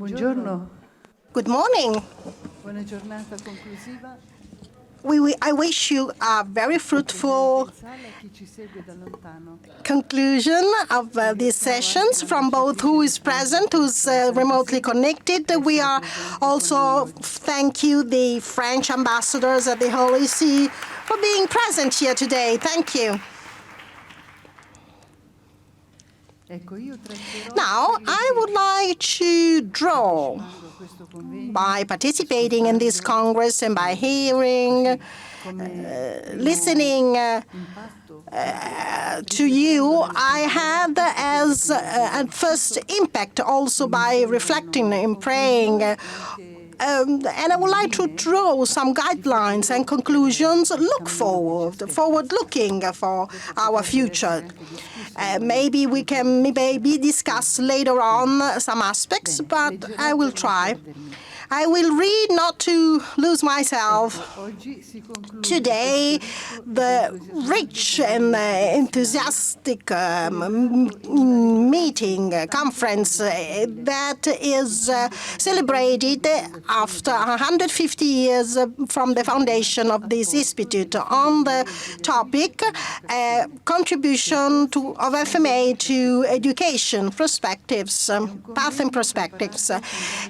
Buongiorno. Good morning. Buona giornata conclusiva. I wish you a very fruitful conclusion of these sessions from both who is present, who's remotely connected. We are also thank you the French ambassadors at the Holy See for being present here today. Thank you. Now, I would like to draw by participating in this Congress and by hearing, listening to you, I had as a first impact also by reflecting and praying. And I would like to draw some guidelines and conclusions, forward-looking for our future. Maybe we can discuss later on some aspects, but I will try. I will read not to lose myself. Today, the rich and enthusiastic meeting, conference that is celebrated after 150 years from the foundation of this institute on the topic contribution of FMA to education perspectives, path and perspectives,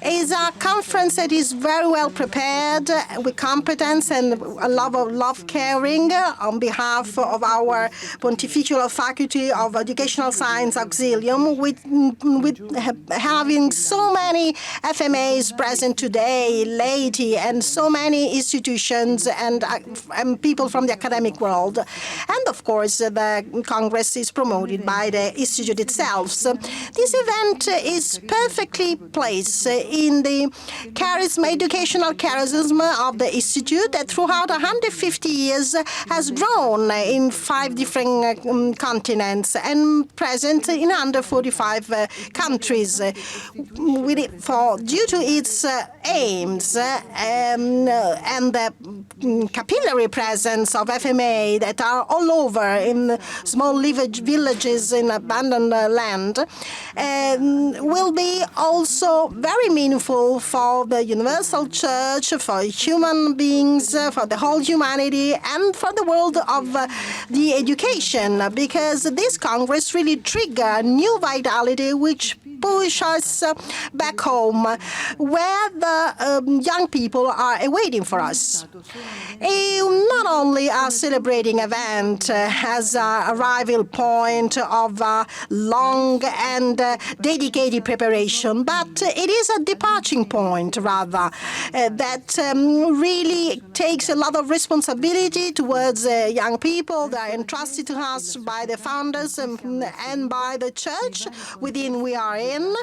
is a conference that is very well prepared with competence and a lot of love caring on behalf of our Pontifical Faculty of Educational Science Auxilium, with having so many FMAs present today, laity, and so many institutions and people from the academic world. And of course, the Congress is promoted by the Institute itself. So this event is perfectly placed in the educational charism of the Institute that throughout 150 years has grown in 5 different continents and present in under 45 countries. Due to its aims and the capillary presence of FMA that are all over in small villages in abandoned land, will be also very meaningful for the universal church, for human beings, for the whole humanity, and for the world of the education, because this Congress really trigger new vitality which push us back home, where the young people are waiting for us. Not only a celebrating event as an arrival point of long and dedicated preparation, but it is a departing point, rather, that really takes a lot of responsibility towards young people that are entrusted to us by the founders and by the church within we are in,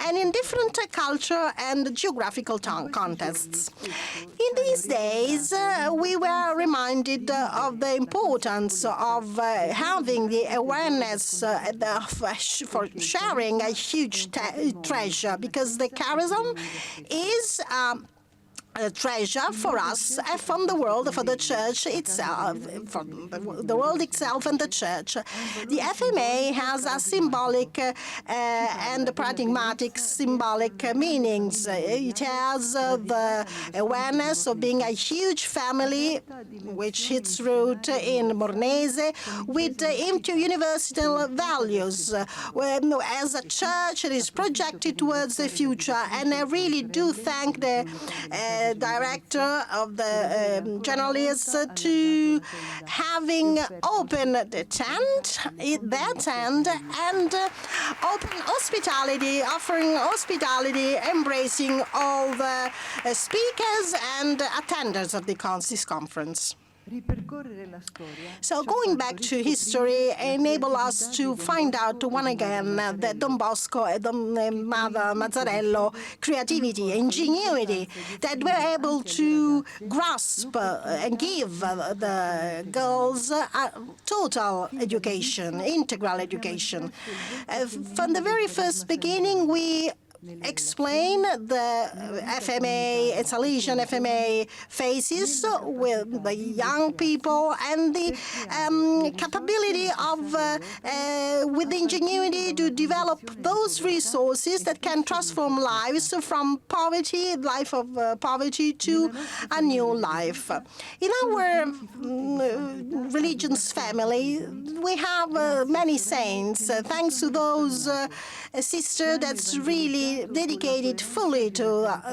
and in different culture and geographical contexts. In these days, we were reminded of the importance of having the awareness for sharing a huge treasure, because the charism is a treasure for us, from the world, for the church itself, for the world itself and the church. The FMA has a symbolic and pragmatic symbolic meanings. It has the awareness of being a huge family, which its root in Mornese, with inter-universal values. As a church, it is projected towards the future, and I really do thank the director of the journalists to having opened the tent, their tent, and open hospitality, offering hospitality, embracing all the speakers and attenders of this conference. So going back to history enable us to find out one again that Don Bosco and Mother Mazzarello creativity, ingenuity, that were able to grasp and give the girls a total education, integral education. From the very first beginning, we explain the FMA, Salesian FMA phases with the young people and the capability of, with the ingenuity to develop those resources that can transform lives from poverty, life of poverty, to a new life. In our religion's family, we have many saints, thanks to those sisters that's really dedicated fully to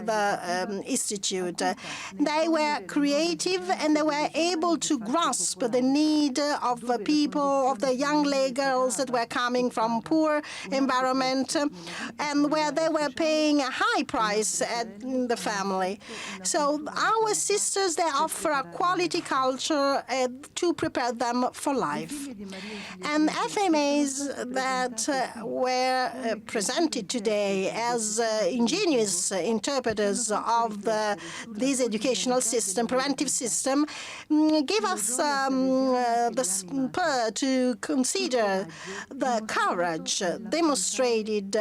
the Institute. They were creative and they were able to grasp the need of people, of the young girls that were coming from poor environment and where they were paying a high price at the family. So our sisters, they offer a quality culture to prepare them for life. And FMAs that were presented today as ingenious interpreters of this educational system, preventive system, give us the spur to consider the courage demonstrated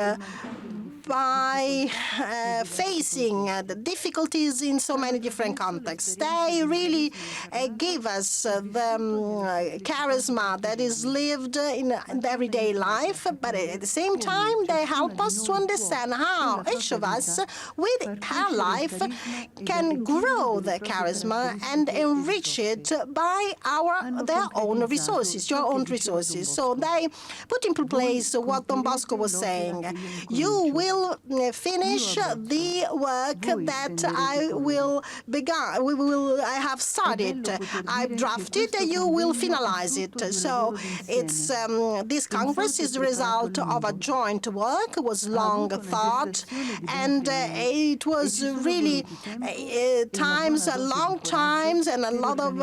by facing the difficulties in so many different contexts. They really give us the charisma that is lived in everyday life, but at the same time, they help us to understand how each of us, with our life, can grow the charisma and enrich it by their own resources, your own resources. So they put into place what Don Bosco was saying. You will finish the work that I have started. I've drafted, you will finalize it. So it's this Congress is the result of a joint work, was long thought, and it was really long times and a lot of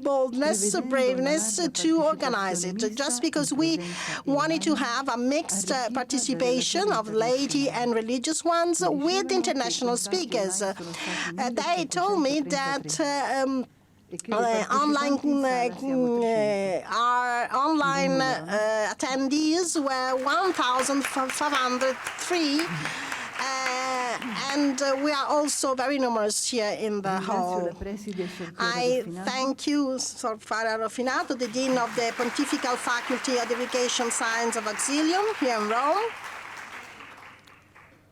boldness, braveness to organize it, just because we wanted to have a mixed participation of laity and religious ones with international speakers. They told me that our online attendees were 1,503, and we are also very numerous here in the hall. I thank you, Sor Father Ruffinatto, the Dean of the Pontifical Faculty of Education Science of Auxilium here in Rome.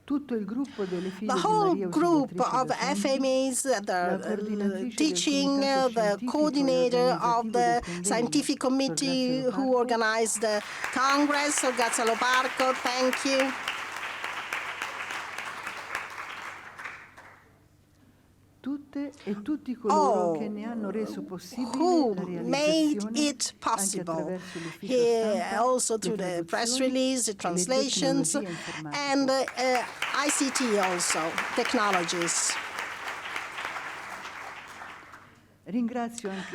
The whole group of FMAs, the teaching, the coordinator of the scientific committee who organized the Congress, Cazzuola, thank you. All who made it possible, here also through the press release, the translations, and ICT also, technologies.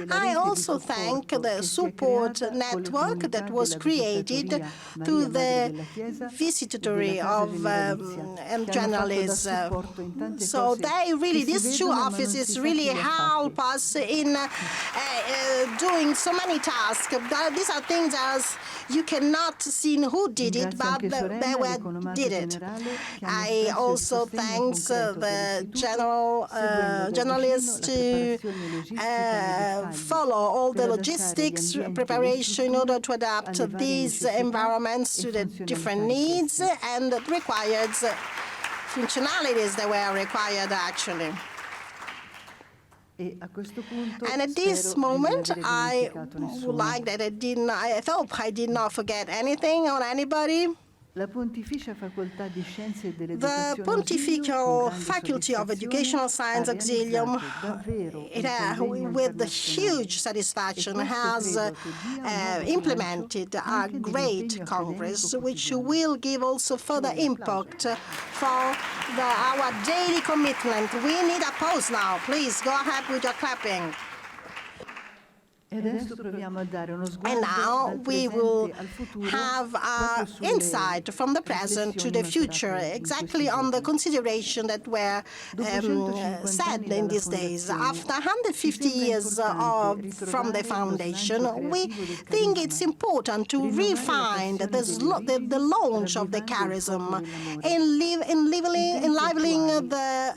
I also thank the support network that was created through the visitatory of and journalists. So these two offices really help us in doing so many tasks. These are things as you cannot see who did it, but they did it. I also thank the journalists to follow all the logistics preparation in order to adapt these environments to the different needs and required functionalities that were required actually. And at this moment, I would like that I hope I did not forget anything on anybody. The Pontifical Faculty of Educational Science Auxilium, with huge satisfaction, has implemented a great Congress, which will give also further impact for our daily commitment. We need applause now. Please go ahead with your clapping. And now we will have insight from the present to the future, exactly on the consideration that were said in these days. After 150 years from the foundation, we think it's important to refine the launch of the charism and enlivening the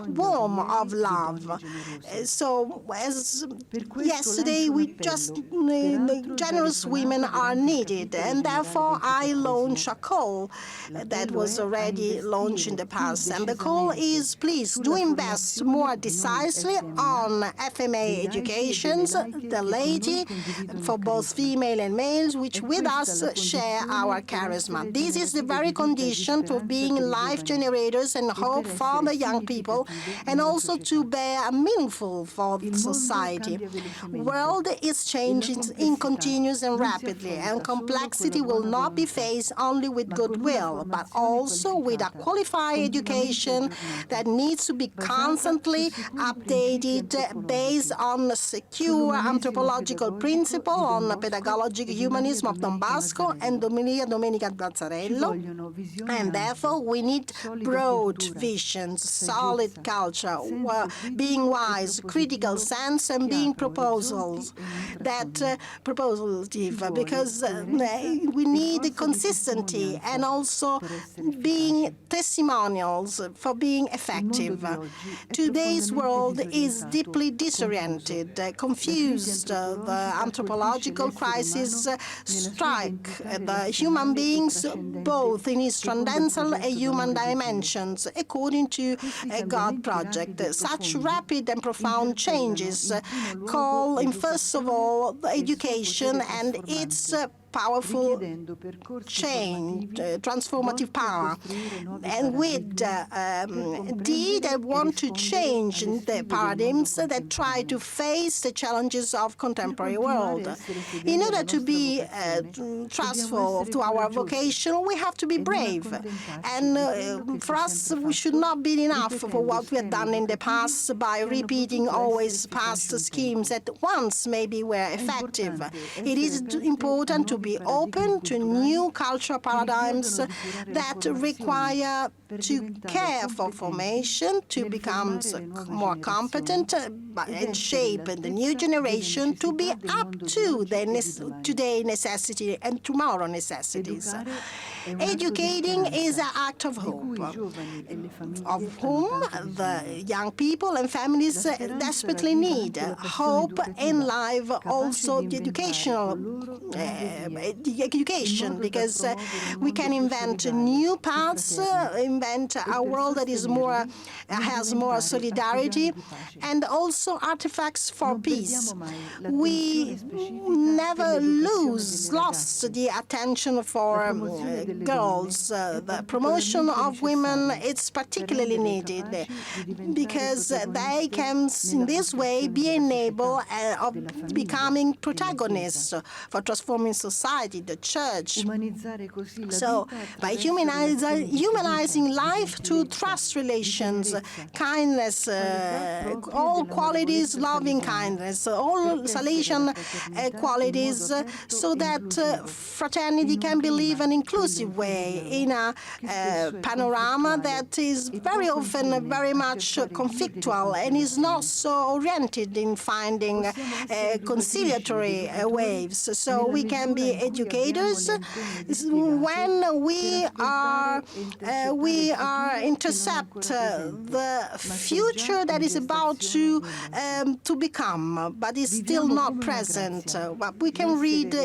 warmth of love. So, as yesterday, generous women are needed, and therefore I launch a call that was already launched in the past. And the call is, please do invest more decisively on FMA educations, the laity, for both female and males, which with us share our charisma. This is the very condition for being life generators and hope for the young people, and also to bear a meaningful for society. The world is changing in continuous and rapidly, and complexity will not be faced only with goodwill, but also with a qualified education that needs to be constantly updated based on a secure anthropological principle, on pedagogic humanism of Don Bosco and Domenica Gazzarello. And therefore, we need broad visions, solid culture, being wise, critical sense, and being propositive, because we need consistency and also being testimonials for being effective. Today's world is deeply disoriented, confused. The anthropological crisis strike the human beings both in its transcendental and human dimensions, according to a God project. Such rapid and profound changes call, first of all, education and its powerful change, transformative power. And with deed, I want to change the paradigms that try to face the challenges of contemporary world. In order to be trustful to our vocation, we have to be brave. And for us, we should not be enough for what we have done in the past by repeating always past schemes that once maybe were effective. It is important to be open to new cultural paradigms that require to care for formation, to become more competent and shape the new generation to be up to the today's necessity and tomorrow necessities. Educating is an act of hope, of whom the young people and families desperately need. Hope in life, also the education, because we can invent new paths, invent a world that is more has more solidarity, and also artifacts for peace. We never lost the attention for girls. The promotion of women is particularly needed because they can, in this way, be enabled of becoming protagonists for transforming society, the church. So, by humanizing life to trust relations, kindness, all qualities, loving kindness, all Salesian qualities, so that fraternity can be lived an inclusive way in a panorama that is very often very much conflictual and is not so oriented in finding conciliatory waves. So we can be educators when we intercept the future that is about to become, but is still not present. But we can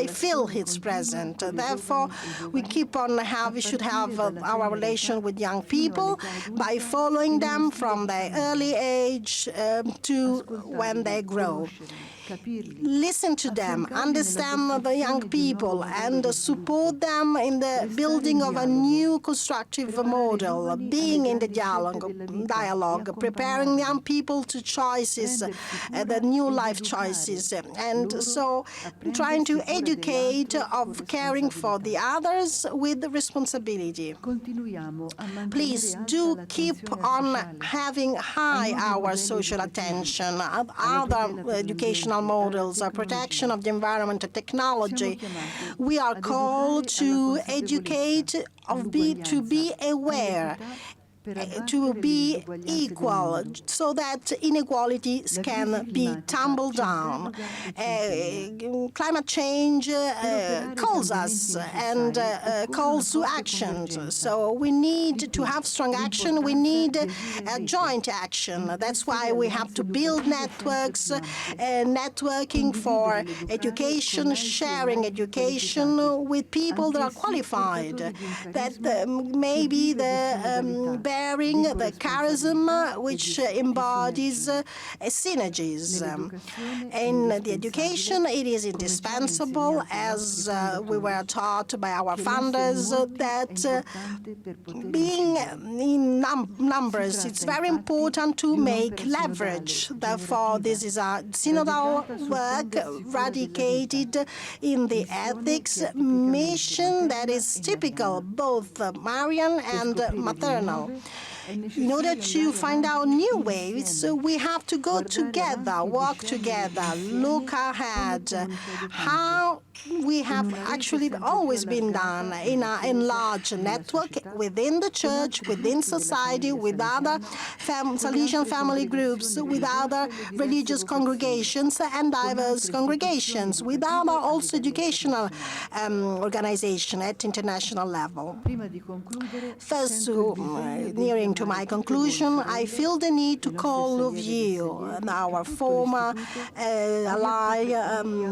feel it's present. Therefore, we should have our relation with young people by following them from their early age to when they grow. Listen to them, understand the young people, and support them in the building of a new constructive model, being in the dialogue, preparing young people to choices, the new life choices, and so trying to educate of caring for the others with with responsibility. Continuiamo a mantenere Please alta do keep l'attenzione on sociale having high ai nuovi our modelli social educativi, attention, alla other tutela per educational l'ambiente, alla models, protection tecnologia. of the environment and Siamo technology. chiamati We are ad called educare alla to consapevolezza, educate, to all'uguaglianza, be aware, all'equità per to abbattere le be disuguaglianze del equal, mondo. so that inequalities La can crisi be climatica tumbled ci down. interroga e ci impegna. Climate change Per operare i calls cambiamenti us and necessari occorre una calls to forte actions. convergenza. So we Di need to qui have strong action. We l'importanza need di agire in rete, joint action. di That's tessere why we have alleanze to build educative sempre networks, più ampie, networking for condividere l'educare education, con altri e sharing meglio education qualificati, with people that are anch'essi qualified, portatori di un that carisma che maybe vive di solidarietà, bearing di the charism corresponsabilità e which di embodies sinergia. synergies. Nell'educazione è In the education, indispensabile, it is come ci hanno indispensable, insegnato i nostri as we were fondatori, taught by our che l'essere in founders, molti è that importante per poter being incidere. in Si numbers, it's tratta very infatti important to di make un'opera sinodale, leverage. Therefore, generativa, this is a synodal radicata sul work tendersi cura della vita, radicated in the missione ethics che è tipicamente mission that materna is e typical, mariana. both Marian Per and scoprire vie maternal. nuove è In order necessario to andare find out avanti new ways, insieme, we have to go guardare together, avanti e walk discernere together, insieme look come ahead, comunità educante, how we in have una rete actually sempre più always been done allargata e in a diffusa enlarged nella network società, within the con church, altri within gruppi della society, famiglia with other salesiana, con le Salesian altre family groups, congregazioni with other religiose e le diverse religious vocazioni, congregations and con diverse altre istituzioni congregations, with other educative a also livello educational internazionale. organization at international level. Prima di concludere, First, sento il bisogno di nearing to richiamare my tutte voi, conclusion, I sorelle, feel the need to le nostre call of allieve ed you, allieti our e tutto former l'istituto a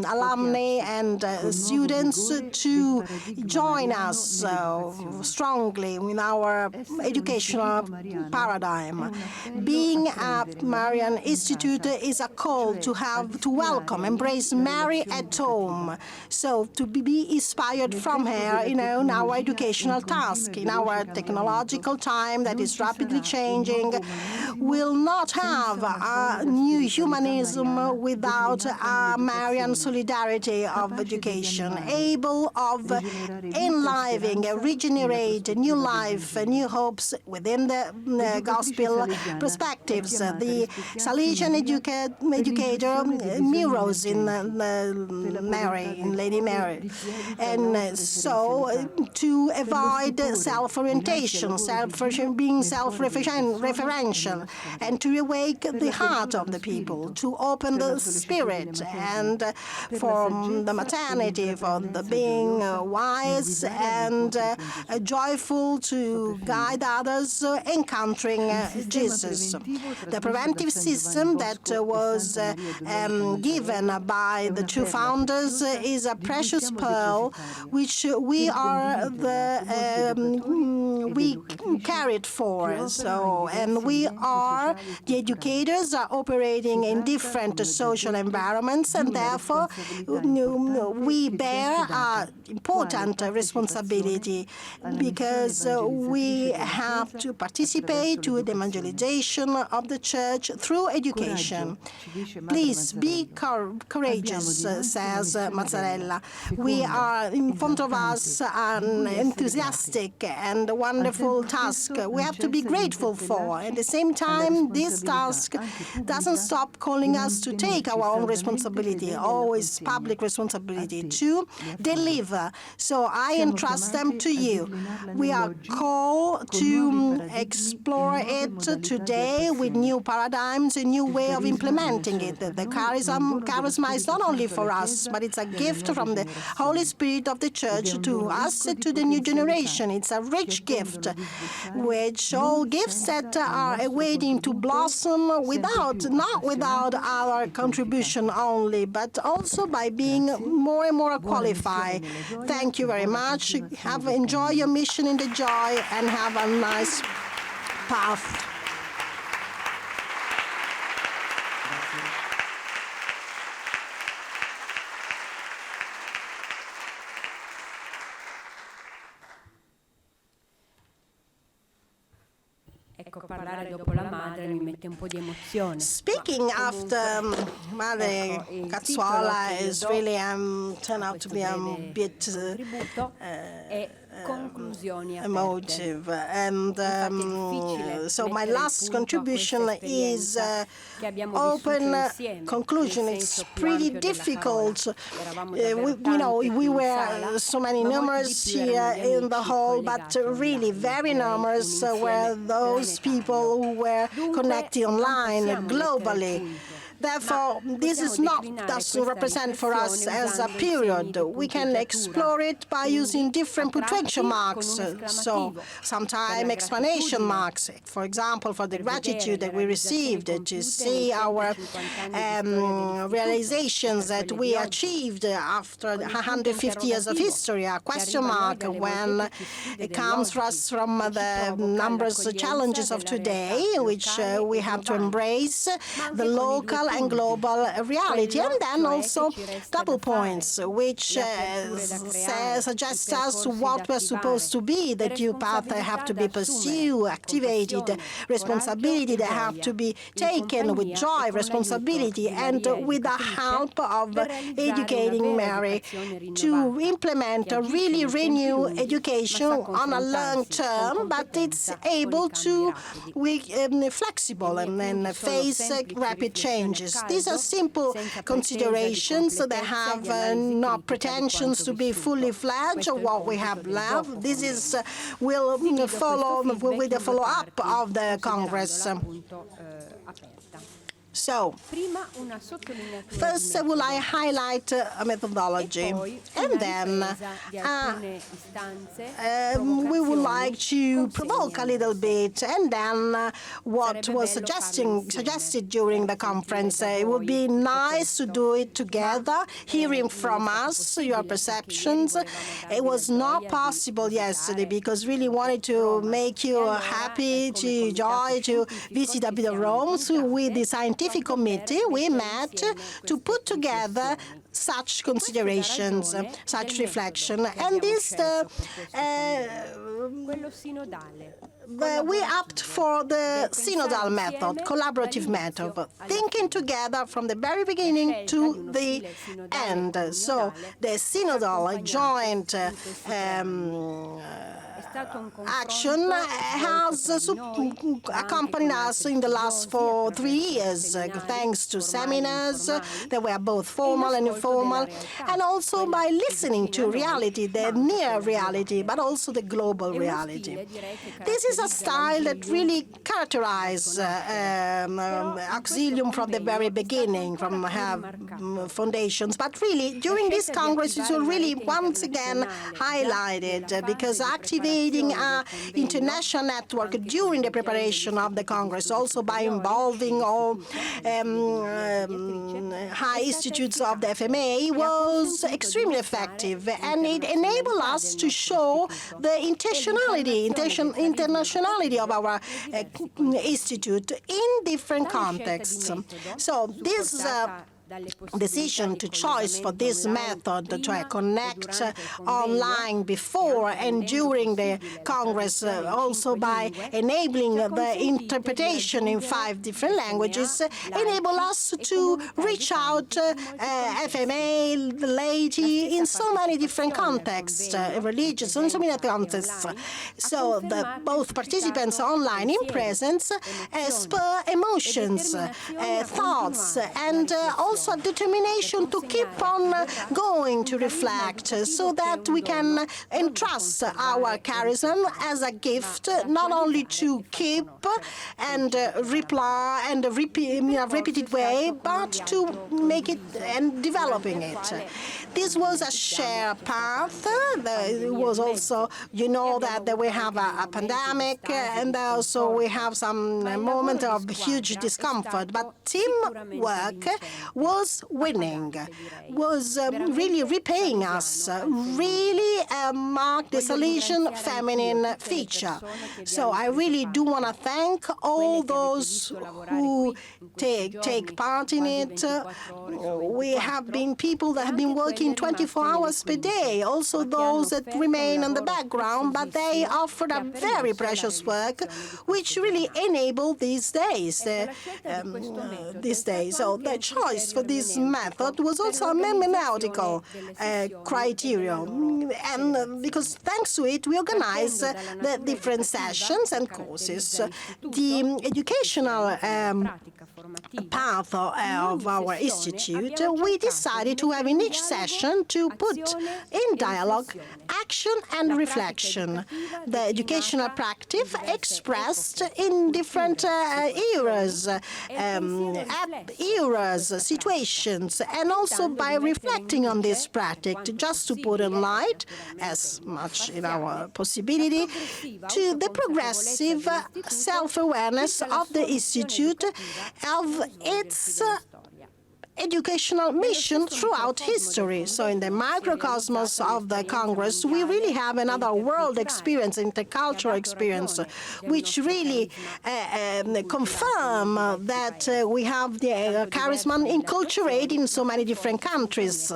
alumni riappropriarsi and con nuovo students vigore del to paradigma join mariano us nell'educazione. strongly in our Essere un educational istituto mariano è paradigm. un appello Being a a prendere Marian Maria in Institute casa, is a call cioè to a welcome, ispirare a lei embrace la Mary relazione at home. educativa. So to be inspired Nel from tempo her, della in our tecnologia in educational continuo e task, in veloce our cambiamento, technological time that non is ci rapidly sarà un changing, nuovo umanesimo will not senza have una a solida new spiritualità mariana humanism without declinata a Marian nell'educazione, solidarity of capace di education, rianimare, able of rigenerare vita e enlivening, speranza nella regenerate new prospettiva del life, new Vangelo. hopes within the L'educatrice gospel salesiana è perspectives. chiamata a The rispecchiarsi in Salesian Maria per educator l'intuizione dei bisogni mirrors in emergenti, per la povertà Mary, in del Lady cuore Mary. di chi evita And so l'autoreferenzialità, to per lo avoid stupore dinanzi al self-orientation, lavoro di Dio being nel cuore delle persone e self-referential, nella storia, and to awake per the heart l'apertura of allo the people, spirito, to open per la the sollecitudine spirit, materna, and per la for the saggezza e maternity, for the l'intraprendenza being gioiosa nel wise guidare agli and incontri con Gesù. joyful Sto per to guide finire. others encountering Il sistema Jesus. preventivo The trasmesso da preventive San Giovanni system that Bosco e was Santa Maria Domenica given Mazzarella by è the una two perla founders preziosa is a di cui precious siamo pearl depositarie, which che we are ricondividerla con molti educatori ed we educatrici carried che for. operano in So, and diversi we ambienti are sociali e the culturali. educators are Si operating in tratta, different come ho già social detto, environments, di and una therefore responsabilità importante we che ci è bear affidata, an quale important partecipazione responsibility alla missione because we evangelizzatrice della have Chiesa to attraverso participate to the l'educazione. evangelization of the church through education. Coraggio, ci dice Madre Please be Mazzarello. Abbiamo courageous, dinanzi una says missione bella, Mazzarella. We feconda, are in front of esaltante, us di an cui essere grati. enthusiastic and Al wonderful tempo task stesso we non have to be cessa di grateful for. At the interpellarci same alla time, this responsabilità task anche doesn't pubblica stop di calling us to take mantenerci our own saldamente responsibility, fedeli alla always consegna. public A responsibility te to li affido. deliver. So I Siamo entrust them chiamati to a you. declinarla We are nell'oggi called con nuovi to paradigmi e explore nuove it modalità di today with attuazione. new paradigms, a new Il way of carisma non è implementing solo it. per The noi, ma un dono dello charisma is Spirito not only Santo alla for us, Chiesa but it's a e alle gift nuove from the Holy generazioni. Spirit of the Ed è Church un to dono us, ricco di to the new potenzialità generation. It's a che rich gift, attendono di sbocciare which all non gifts that senza il are nostro awaiting to contributo blossom sempre più not without appassionato our e contribution qualificato. only, but also by being Grazie, more and more buona missione qualified. nella gioia Thank you e very buona much. continuazione del Enjoy your cammino. mission in the joy and have a nice path. Ecco, parlare dopo la madre mi mette un po' di emozione. Speaking after Madre ecco, il Cazzuola titolo che io is do really turned out to questo be a breve bit contributo è conclusioni aperte. motive. And so my mettere il last punto a contribution questa is esperienza che abbiamo vissuto open insieme, conclusion. nel It's senso più pretty ampio della difficult. parola. Eravamo davvero We tante qui in were sala, so many ma molti numbers di più here erano gli in the amici hall, but collegati really online, very direi un numerous were insieme those people planetario. who were Dunque, connected non online possiamo mettere il globally. punto, Therefore, ma this is possiamo not declinare doesn't questa represent for us riflessione as a usando i segni period. di We can punteggiatura. explore it by Quindi, using different a tratti, punctuation con marks. un So, esclamativo per sometime la explanation gratitudine, marks. For example, for the per vedere gratitude le that we realizzazioni received, to compiute see nei our 150 anni di storia dell'istituto, realizations e per that quelle we di oggi, achieved after con il punto 150 years of interrogativo history, a che question arriva a noi mark dalle when molteplici sfide it comes for dell'oggi us from e ci the provoca numerous all'accoglienza challenges of della realtà today, which locale we e have to globale, embrace ma the anche con i due local and punti, global reality, and quello then cioè also che ci resta double da fare, points, which le aperture da creare, i suggests us percorsi da what we're supposed attivare, to be, le the due path that have responsabilità to da be assumere pursued, con activated, passione, responsibility coraggio e that have to gioia, be in taken with compagnia e joy, con l'aiuto responsibility, di and Maria with the educatrice help of per realizzare una educating vera Mary educazione to rinnovata, implement che a agisce really nei tempi renew lunghi, ma education sa on a long confrontarsi con term, but it's competenza con i able cambi to rapidi. be flexible Le mie and quindi sono face semplici rapid riflessioni a changes. These are caldo, simple senza pretesa di considerations that completezza e have di analisi no critica di pretensions quanto to be fully vissuto. fledged Questo of è il what we compito have del left. dopo This is convegno. will Divido follow questo with feedback the in due follow-up parti, of the Congress. considerandola appunto aperta. So, Prima una sottolineatura di first, will I metodo highlight a e methodology, poi and una then ripresa di alcune istanze, we would like provocazioni, to provoke a little consegne bit, and then what Sarebbe was bello farlo insieme, suggested during the conference. sentire da It would voi be tutto nice to questo, do it ma together, hearing non è from stato us your possibile perché ieri perceptions. volevamo It darvi la was not gioia di possible yesterday visitare because really wanted to Roma. make E you allora, happy, come to comitato joy, to scientifico visit a ci bit of siamo Rome. So with the incontrate scientific proprio per committee, we mettere met insieme to queste put together riflessioni. such E questa è la considerations, ragione such del reflection. metodo che And abbiamo this scelto per questo convegno, quello sinodale. we opt for the Del synodal pensare method, insieme collaborative dall'inizio method, alla thinking fine. together from the very La beginning scelta di to uno the stile sinodale end. So comunionale the ci ha synodal accompagnato joint in questi 3 anni. È stato un action confronto has svolto tra di noi, ma anche accompanied con us altri in the last studiosi 3 years, attraverso thanks to seminari seminars formali that were both e in formal and ascolto della informal, realtà, and also quella by più listening vicina a to noi, reality, ma the anche near quella reality, globale. but also the global È uno reality. stile, direi, che This is a caratterizza style that l'Auxilium really dal characterizes suo nascere. Però in questo Auxilium from the very convegno è stato beginning, ancora from più her rimarcato foundations. But really, la during this scelta di Congress, it attivare will una really rete once again internazionale già highlighted nella because fase di activating preparazione our del convegno, international network anche during the coinvolgendo gli preparation of the istituti di Congress, studi also by superiori involving all dell'istituto, Maria Mediatrice, high è stata institutes of the efficace FMA, e ha was consentito di extremely mostrare effective, and it enabled l'internazionalità us del to nostro show istituto the e l'incarnazione del internationality of carisma our educativo nei diversi contesti. institute in different Tale scelta di contexts. metodo, So this supportata dalle decision possibilità to di choice for this collegamento online method to prima e connect durante il convegno online e before anche and rendendo during the possibile la Congress, traduzione in also 5 by lingue, enabling ci ha the consentito di interpretation in 5 raggiungere different languages, FMA, enable laici us e to comunità reach out educanti in molti contesti. FMA, the La laity, in stessa so many different partecipazione al contexts, convegno, religious, in in so many presenza e contexts. online, ha So confermato e both participants suscitato online in pensieri, presence emozioni spur e emotions, determinazione a thoughts, continuare la and also a riflessione per determination to keep consegnare a chi on verrà going to un carisma reflect so educativo che è that un we dono, can non da entrust our conservare e charism ripetere, as a ma gift, da not only attualizzare to e far keep conoscere, come and ci diceva la reply and repeat in a percorso è repeated way, stato come un but to viaggio make it condiviso, and developing durante il it. quale, This come was a sappiamo, shared c'è stata path. anche una It pandemia was in also, mezzo you e know, abbiamo that we avuto have anche dei a momenti di pandemic, stasi e and di also we sconforto, have some ma il moment lavoro of di huge squadra è discomfort. But stato sicuramente teamwork vincente, was winning, appagante direi, was really veramente repaying us, salesiano al really marked the Voglio Salesian ringraziare anch'io feminine tutte le feature. persone che vi So hanno I preso really do want to parte, thank all quelle che avete those visto lavorare who qui in questi take giorni, part in quasi it. 24 ore su We have 24, been people that e have been anche working quelle 24 rimaste nelle hours per day, quinte, also ma che hanno those that offerto un remain in the lavoro background, but they preziosissimo offered che a ha very permesso la precious work, realizzazione di which queste really giornate. enabled these days. Ecco, la scelta di questo metodo è These days. stato So anche the un choice for this method was also a hermeneutical criterion, and because thanks to it we organize the different sessions and courses. The educational path of our institute, we decided to have in each session to put in dialogue action and reflection, the educational practice expressed in different eras, situations, and also by reflecting on this practice, just to put in light, as much in our possibility, to the progressive self-awareness of the Institute of its educational mission throughout history. So in the microcosmos of the Congress, we really have another world experience, intercultural experience, which really confirm that we have the charisma enculturated in so many different countries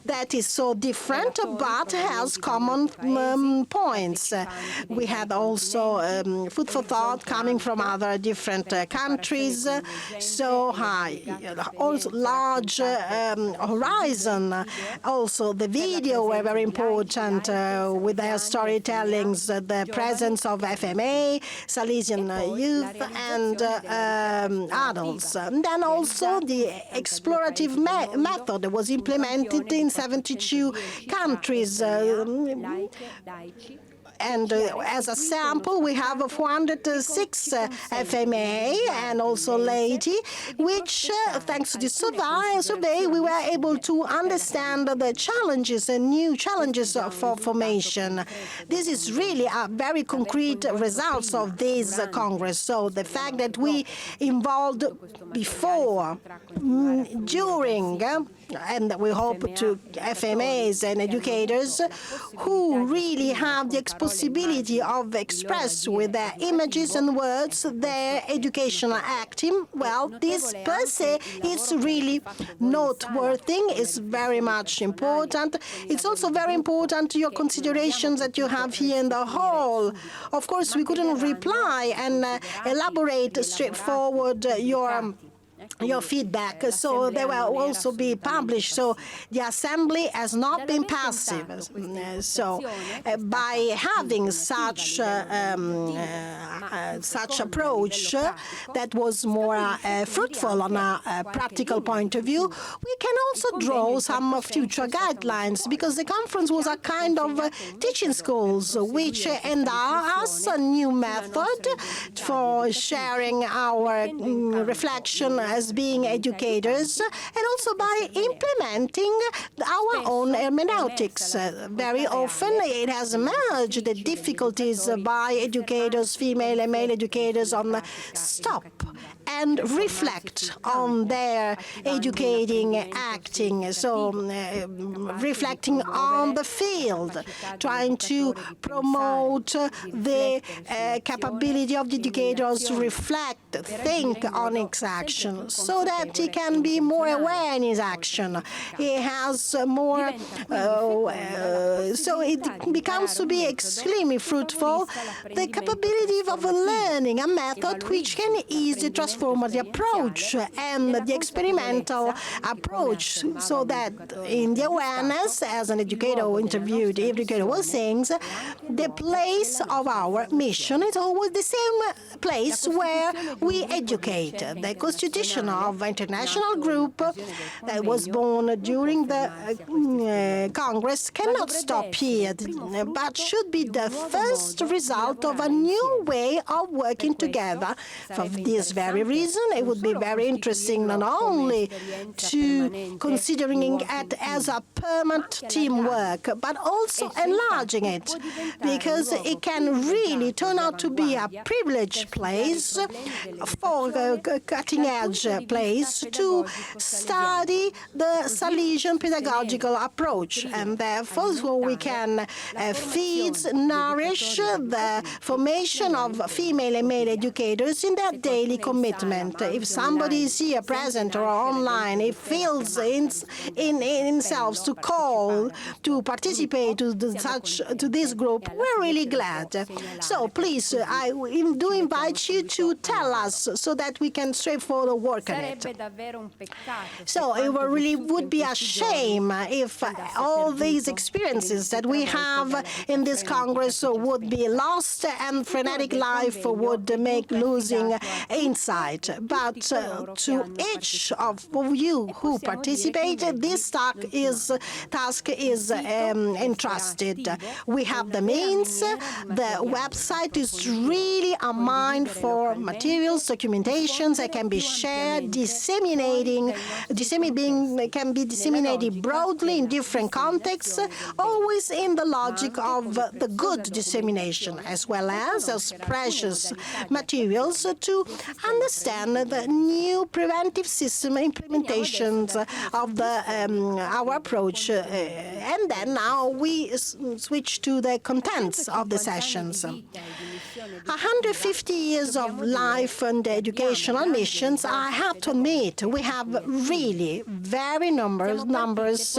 that is so different but has common points. We had also food for thought coming from other different countries, so high, also large horizon. Also, the video were very important with their storytellings, the presence of FMA, Salesian youth, and adults. And then also the explorative method was implemented in 72 countries. And as a sample, we have 406 FMA and also laity, which, thanks to this survey, we were able to understand the challenges and new challenges for formation. This is really a very concrete results of this Congress. So the fact that we involved before, during, and we hope to FMAs and educators who really have the possibility of express with their images and words their educational acting. Well, this per se is really noteworthy, is very much important. It's also very important your considerations that you have here in the hall. Of course, we couldn't reply and elaborate straightforward your feedback, so they will also be published. So the Assembly has not been passive. So by having such approach that was more fruitful on a practical point of view, we can also draw some future guidelines, because the conference was a kind of teaching schools which endow us a new method for sharing our reflection as being educators, and also by implementing our own hermeneutics. Very often it has emerged the difficulties by educators, female and male educators, on stop and reflect on their educating acting. So reflecting on the field, trying to promote the capability of the educators to reflect, think on its action, so that he can be more aware in his action. He has more, so it becomes to be extremely fruitful, the capability of learning a method which can easily transform the approach and the experimental approach, so that in the awareness, as an educator who interviewed, the educator was saying, the place of our mission is always the same place where we educate. The constitution of international group that was born during the Congress cannot stop here, but should be the first result of a new way of working together. For this very reason, it would be very interesting not only to considering it as a permanent teamwork, but also enlarging it, because it can really turn out to be a privileged place, for a cutting-edge place, to study the Salesian pedagogical approach, and therefore so we can feed, nourish the formation of female and male educators in their daily commitment. department. If somebody is here present or online, he feels in himself to call, to participate to this group, we're really glad. So please, I do invite you to tell us so that we can straightforward work on it. So it really would be a shame if all these experiences that we have in this Congress would be lost and frenetic life would make losing insight. But to each of you who participated, this task is entrusted. We have the means. The website is really a mine for materials, documentations that can be shared, can be disseminated broadly in different contexts, always in the logic of the good dissemination, as well as precious materials to understand the new preventive system implementations of our approach. And then now we switch to the contents of the sessions. 150 years of life and educational missions, I have to admit, we have really very numerous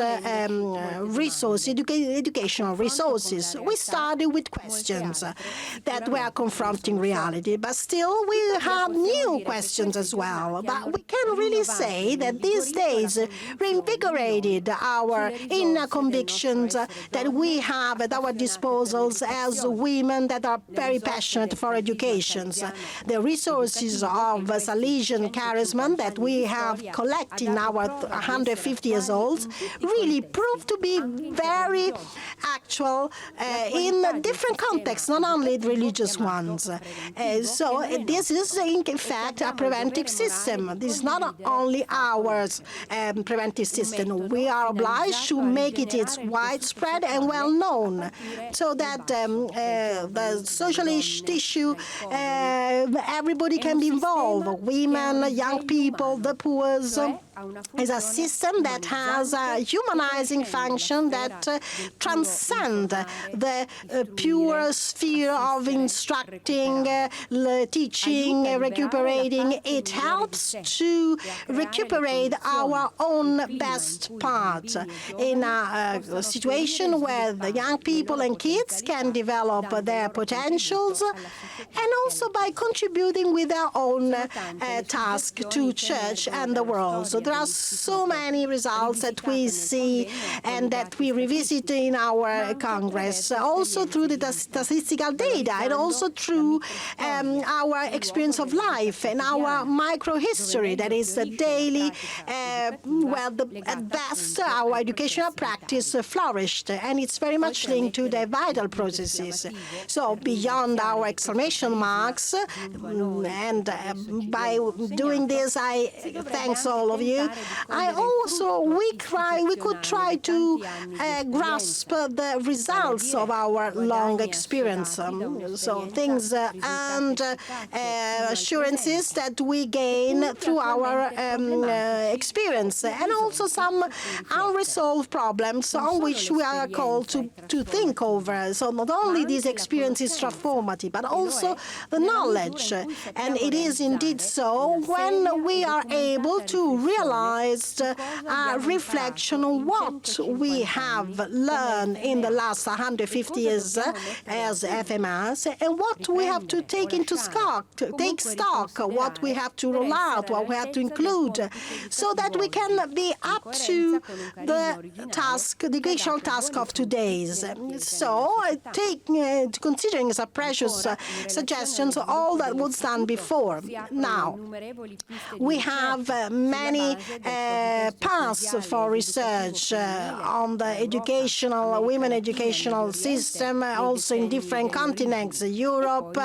resources, educational resources. We started with questions that were confronting reality, but still we have new questions as well. But we can really say that these days reinvigorated our inner convictions that we have at our disposals as women that are very passionate for education. The resources of Salesian charisma that we have collected in our 150 years old really proved to be very actual in different contexts, not only religious ones. So this is in fact a preventive system. This is not only ours preventive system. We are obliged to make it widespread and well known, so that the social issue, everybody can be involved, women, young people, the poor. Is a system that has a humanizing function that transcends the pure sphere of instructing, teaching, recuperating. It helps to recuperate our own best part in a situation where the young people and kids can develop their potentials, and also by contributing with their own task to church and the world. So there are so many results that we see and that we revisit in our Congress, also through the statistical data and also through our experience of life and our microhistory, that is the daily, at best, our educational practice flourished, and it's very much linked to the vital processes. So beyond our exclamation marks, and by doing this, I thanks all of you. We could try to grasp the results of our long experience. So things and assurances that we gain through our experience, and also some unresolved problems on which we are called to think over. So not only this experience is transformative, but also the knowledge. And it is indeed so when we are able to realize a reflection on what we have learned in the last 150 years as FMRs, and what we have to take stock, what we have to roll out, what we have to include, so that we can be up to the educational task of today's. So considering as a precious suggestions all that was done before. Now, we have many paths for research on the women educational system, also in different continents, Europe,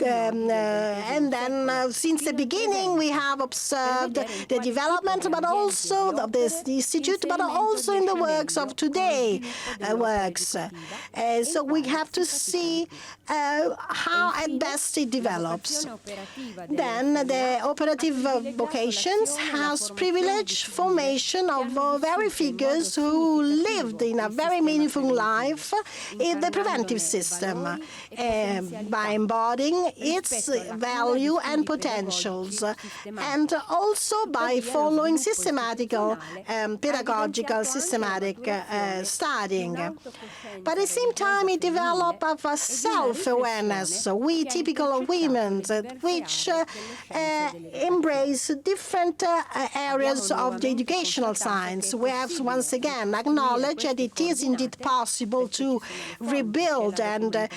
and then since the beginning we have observed the development, but also of this institute, but also in the works of today works. So we have to see how at best it develops. Then the operative vocations has privileged formation of very figures who lived in a very meaningful life in the preventive system by embodying its value and potentials, and also by following systematical pedagogical systematic studying. But at the same time, it developed a self-awareness. We, typical women, which embrace different areas of the educational science. We have once again acknowledged that it is indeed possible to rebuild and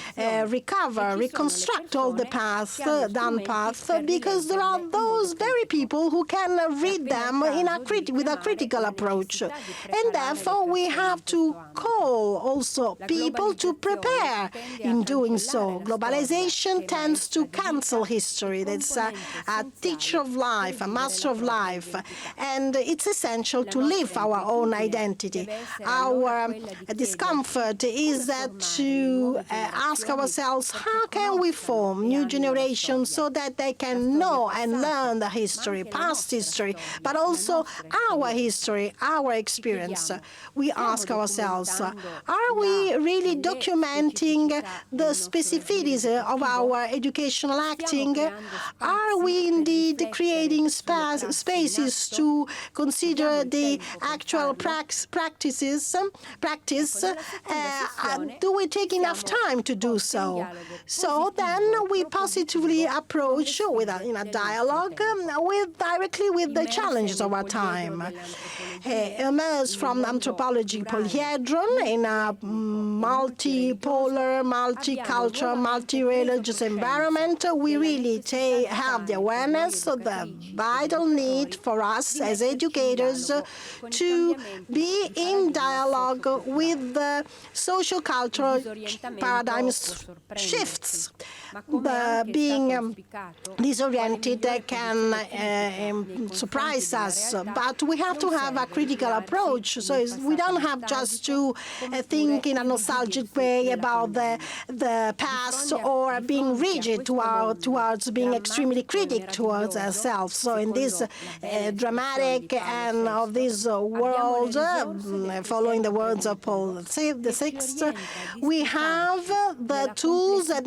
recover, reconstruct all the done path, because there are those very people who can read them with a critical approach. And therefore, we have to call also people to prepare in doing so. Globalization tends to cancel history. That's a teacher of life, a master of life, and it's essential to live our own identity. Our discomfort is that to ask ourselves, how can we form new generations so that they can know and learn the history, past history, but also our history, our experience. We ask ourselves, are we really documenting the specificities of our educational acting? Are we indeed creating spaces to consider the actual practice? Do we take enough time to do so? So then we positively approach in a dialogue directly with the challenges of our time. Emerge from anthropology polyhedron in a multipolar, multicultural, multi-religious environment. We really have the awareness of the vital need for us as educators to be in dialogue with the social cultural paradigm shifts. Being disoriented can surprise us, but we have to have a critical approach. So we don't have just to think in a nostalgic way about the past or being rigid towards being extremely critic towards ourselves. So in this dramatic and of this world, following the words of Paul VI, we have the tools that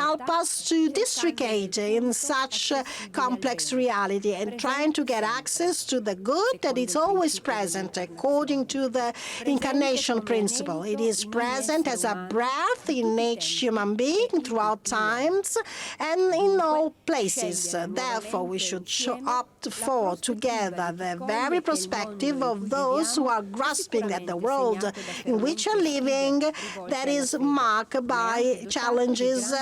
help us to districate in such complex reality and trying to get access to the good that is always present according to the incarnation principle. It is present as a breath in each human being throughout times and in all places. Therefore, we should opt for together the very perspective of those who are grasping at the world in which we are living, that is marked by challenges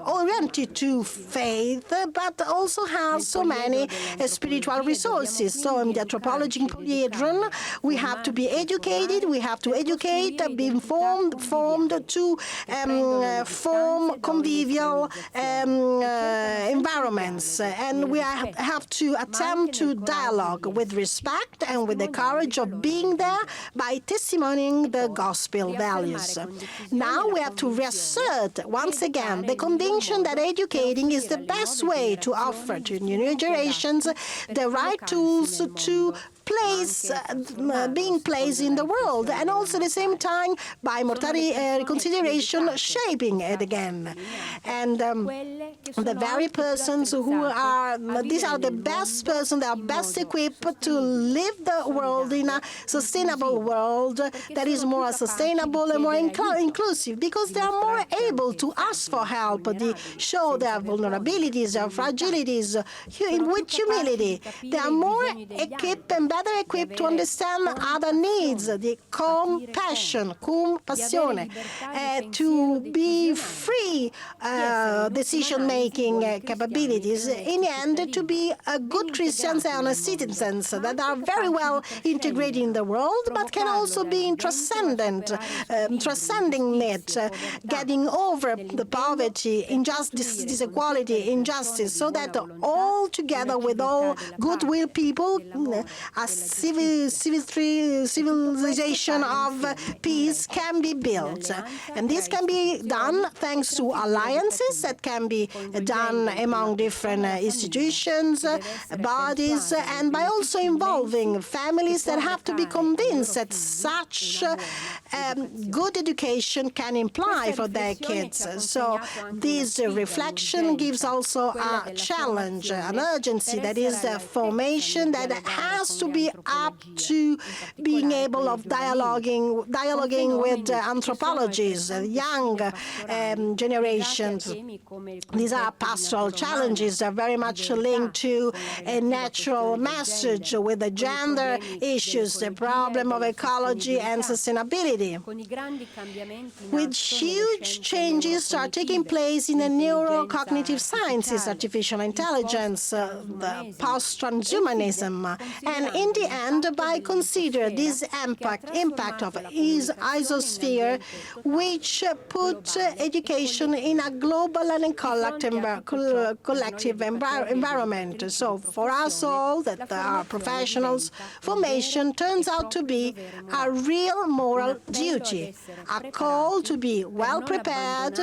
oriented to faith, but also has so many spiritual resources. So in the anthropology polyhedron, we have to be educated, we have to educate, be informed, formed to form convivial environments. And we have to attempt to dialogue with respect and with the courage of being there by testimonying the gospel values. Now we have to reassert once again the conviction that educating is the best way to offer to new generations the right tools to being placed in the world, and also at the same time, by mortality consideration, shaping it again. And the very persons who these are the best persons that are best equipped to live the world in a sustainable world that is more sustainable and more inclusive, because they are more able to ask for help, show their vulnerabilities, their fragilities, with humility. They are more equipped and better equipped to understand other needs, the compassion, passione, to be free decision-making capabilities, in the end, to be a good Christians and citizens that are very well integrated in the world, but can also be transcending it, getting over the poverty, injustice, disequality, injustice, so that all together with all goodwill people, a civilization of peace can be built. And this can be done thanks to alliances that can be done among different institutions, bodies, and by also involving families that have to be convinced that such good education can imply for their kids. So this reflection gives also a challenge, an urgency, that is the formation that has to be up to being able of dialoguing with anthropologists, young generations. These are pastoral challenges that are very much linked to a natural message with the gender issues, the problem of ecology and sustainability. With huge changes are taking place in the neurocognitive sciences, artificial intelligence, the post-transhumanism, and in the end, by consider this impact of isosphere, which put education in a global and collective environment. So for us all that are professionals, formation turns out to be a real moral duty, a call to be well prepared,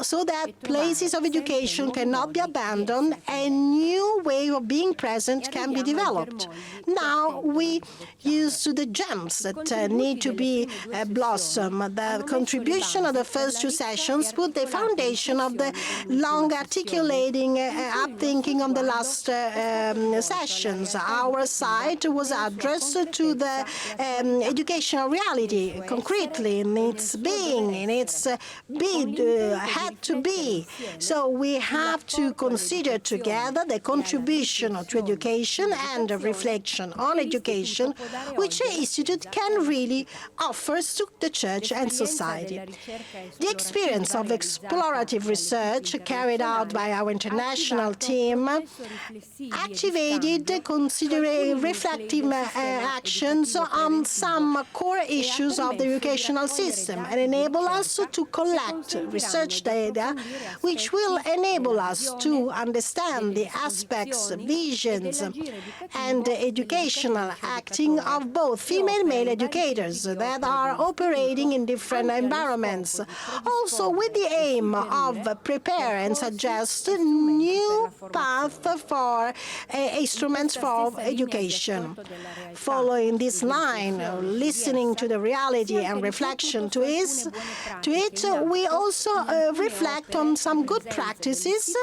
so that places of education cannot be abandoned, a new way of being present can be developed. Now we use to the gems that need to be blossom. The contribution of the first two sessions put the foundation of the long articulating upthinking of the last sessions. Our side was addressed to the educational reality, concretely in its being, in its had to be. So we have to consider together the contribution to education and reflection on education, which the Institute can really offer to the Church and society. The experience of explorative research carried out by our international team activated considering reflective actions on some core issues of the educational system and enable us to collect research data which will enable us to understand the aspects, visions, and educational acting of both female and male educators that are operating in different environments, also with the aim of prepare and suggest new paths for instruments for education. Following this line, listening to the reality and reflection to it, we also reflect on some good practices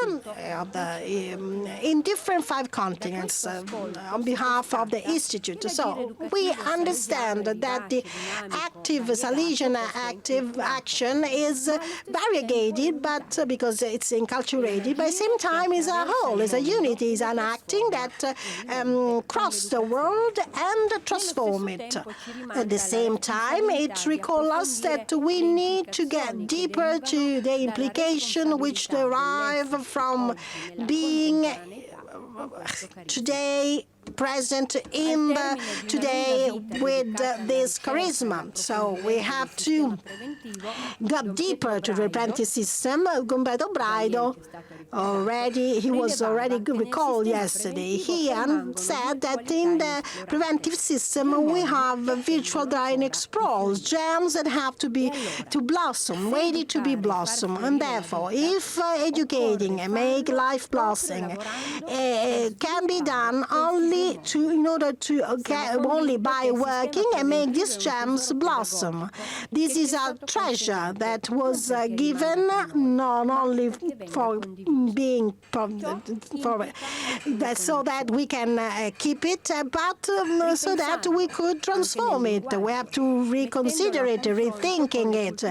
in different 5 continents on behalf of the Institute. So we understand that the active Salesian active action is variegated, but because it's enculturated, but at the same time is a whole, is a unity, is an acting that cross the world and transform it. At the same time, it recalls us that we need to get deeper to the implication which derive from being today present in the today with this charisma. So we have to go deeper to the preventive system. Gumberto Braido he was already recalled yesterday. He said that in the preventive system we have virtual drying explodes, gems that have to blossom, waiting to be blossom. And therefore, if educating and make life blossoming can be done only by working and make these gems blossom. This is a treasure that was given not only for being so that we can keep it, but so that we could transform it. We have to reconsider it, rethinking it.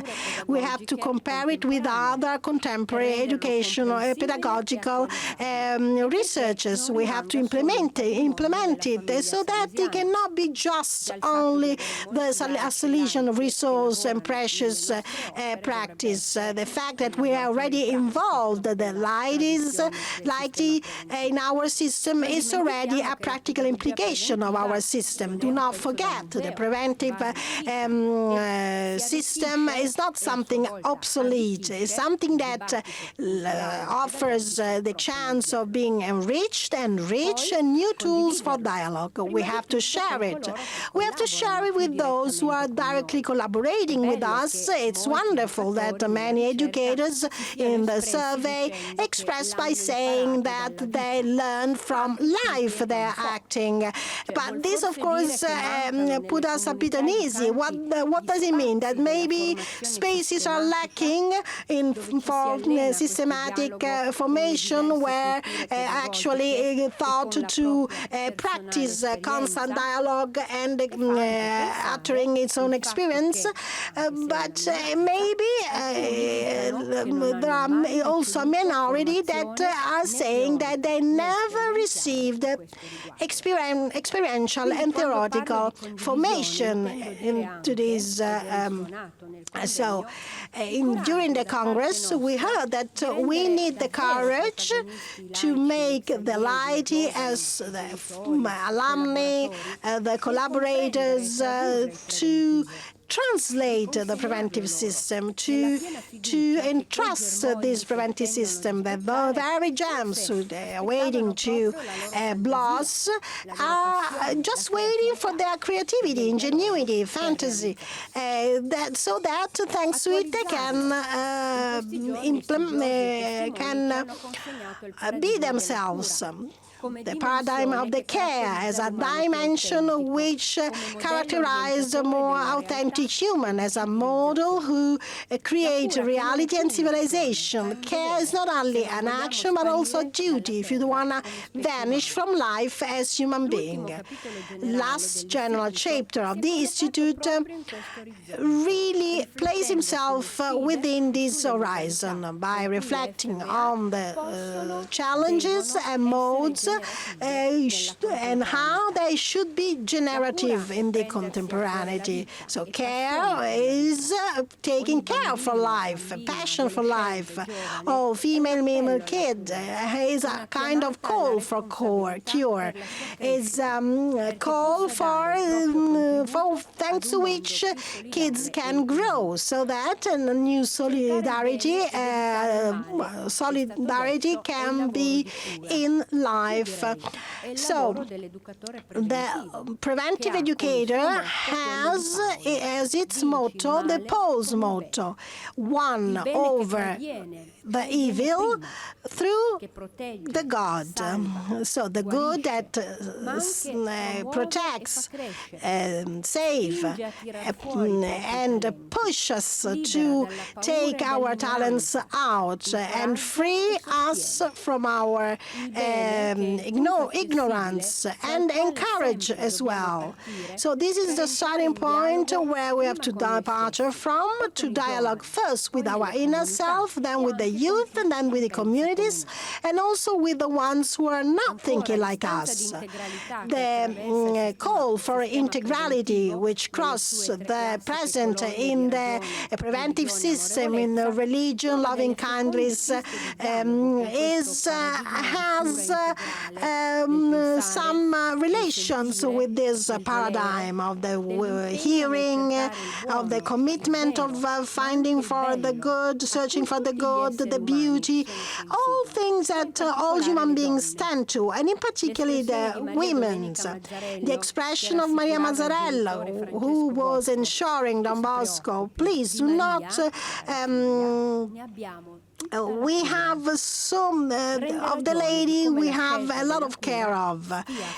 We have to compare it with other contemporary educational, pedagogical researches. We have to implement it so that it cannot be just only the Salesian resource and precious practice. The fact that we are already involved, the light in our system is already a practical implication of our system. Do not forget, the preventive system is not something obsolete. It's something that offers the chance of being enriched and rich, and new tools tools for dialogue. We have to share it. We have to share it with those who are directly collaborating with us. It's wonderful that many educators in the survey expressed by saying that they learn from life they're acting. But this, of course, put us a bit uneasy. What does it mean? That maybe spaces are lacking for systematic formation where actually thought to practice constant dialogue and uttering its own experience. But maybe there are also a minority that are saying that they never received experiential and theoretical formation into this. During the Congress, we heard that we need the courage to make the laity as the alumni, the collaborators, to translate the preventive system, to entrust this preventive system. The very gems who are waiting to blossom are just waiting for their creativity, ingenuity, fantasy, so that thanks to it they can be themselves. The paradigm of the care as a dimension which characterizes a more authentic human, as a model who creates reality and civilization. Care is not only an action but also a duty if you want to vanish from life as human being. Last general chapter of the Institute really places himself within this horizon by reflecting on the challenges and modes and how they should be generative in the contemporaneity. So care is taking care for life, passion for life. Oh, female, male, kid is a kind of call for cure. It's a call for thanks to which kids can grow, so that a new solidarity can be in life. So the preventive educator has as its motto the Paul's motto: one over the evil through the God. So the good that protects, saves, and pushes us to take our talents out and free us from our ignorance, and encourage as well. So this is the starting point where we have to departure from, to dialogue first with our inner self, then with the youth, and then with the communities, and also with the ones who are not thinking like us. The call for integrality, which crosses the present in the preventive system, in the religion, loving kindness, has some relations with this paradigm of the hearing, of the commitment of finding for the good, searching for the good, the beauty, all things that all human beings stand to, and in particular the women's. The expression of Maria Mazzarella, who was ensuring Don Bosco, please do not we have some of the lady we have a lot of care of,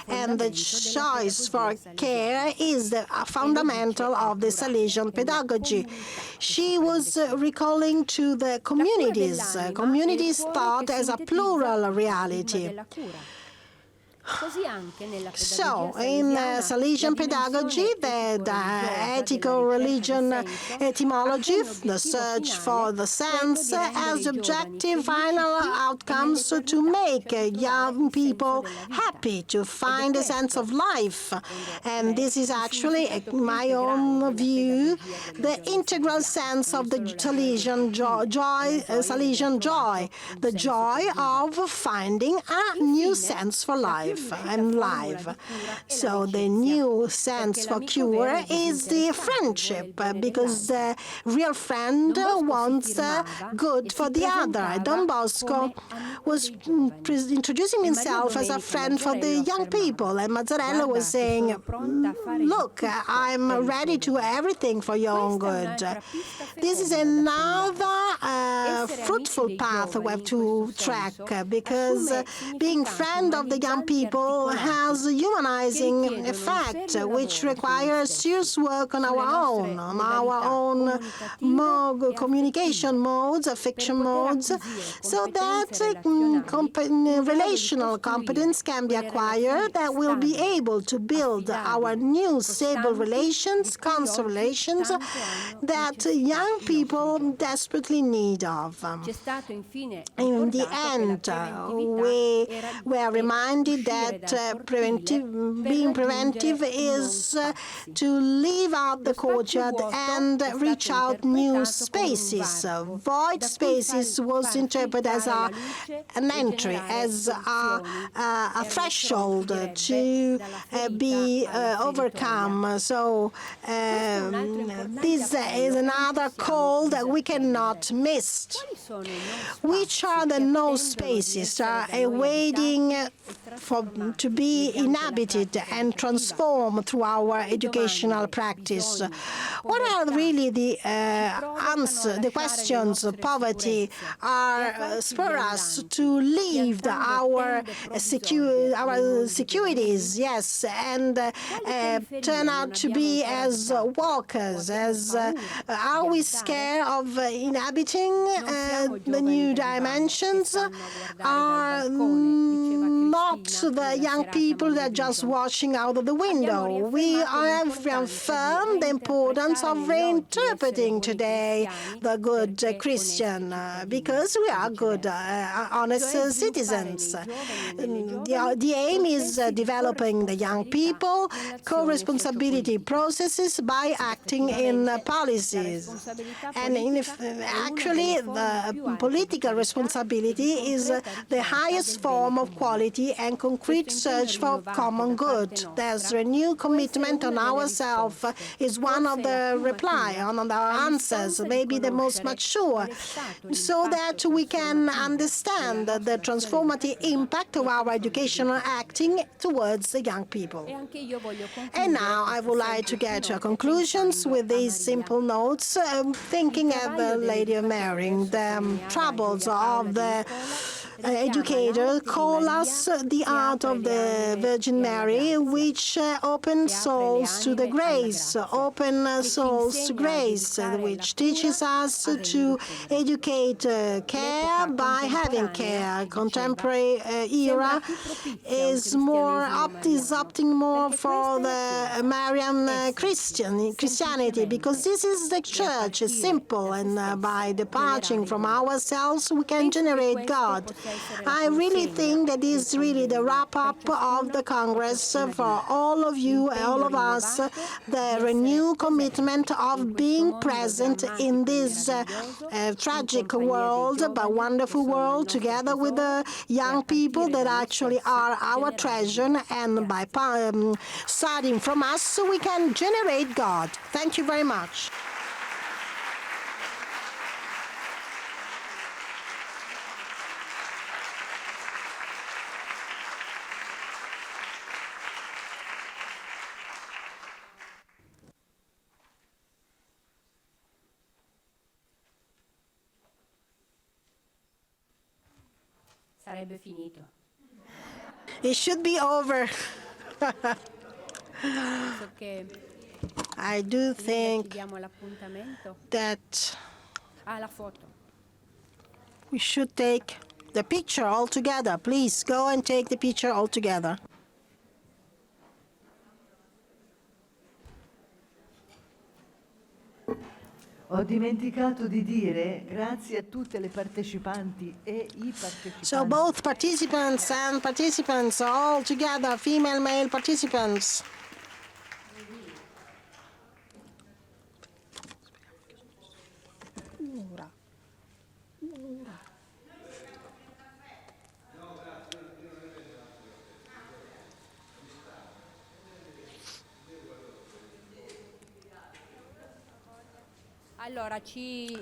and the choice for care is the fundamental of the Salesian pedagogy. She was recalling to the communities thought as a plural reality. So, in Salesian pedagogy, the ethical religion etymology, the search for the sense, as objective final outcomes to make young people happy, to find a sense of life. And this is actually, in my own view, the integral sense of the Salesian joy, the joy of finding a new sense for life. active and live. So the new sense for cure is the friendship, because the real friend wants good for the other. Don Bosco was introducing himself as a friend for the young people, and Mazzarella was saying, look, I'm ready to everything for your own good. This is another fruitful path we have to track, because being friend of the young people has a humanizing effect, which requires serious work on our own communication modes, affection modes, so that relational competence can be acquired that will be able to build our new stable relations, constant relations that young people desperately need of. In the end, we were reminded that being preventive is to leave out the courtyard and reach out new spaces. Void spaces was interpreted as an entry, as a threshold to be overcome. So this is another call that we cannot miss. Which are the no spaces awaiting to be inhabited and transformed through our educational practice? What are really the answers, the questions? Poverty spur us to leave our securities, yes, and turn out to be as walkers. Are we scared of inhabiting the new dimensions? Are not the young people that are just watching out of the window? We have reaffirmed the importance of reinterpreting today the good Christian, because we are good, honest citizens. The aim is developing the young people, co-responsibility processes by acting in policies. And actually, the political responsibility is the highest form of quality and concrete search for common good. There's a new commitment on ourselves is one of the reply, on our answers, maybe the most mature, so that we can understand the transformative impact of our educational acting towards the young people. And now I would like to get to conclusions with these simple notes, thinking of the Lady of Mary. The troubles of the educator call us the art of the Virgin Mary, which open souls to the grace, which teaches us to educate care by having care. Contemporary era is opting more for the Marian Christianity, because this is the church. It's simple, and by departing from ourselves, we can generate God. I really think that is really the wrap-up of the Congress for all of you, all of us, the renewed commitment of being present in this tragic world, but wonderful world, together with the young people that actually are our treasure, and by starting from us, we can generate God. Thank you very much. Sarebbe finito. It should be over. I do think that we should take the picture all together. Please go and take the picture all together. Ho dimenticato di dire grazie a tutte le partecipanti e i partecipanti. So both participants and participants all together, female, male participants. Allora, ci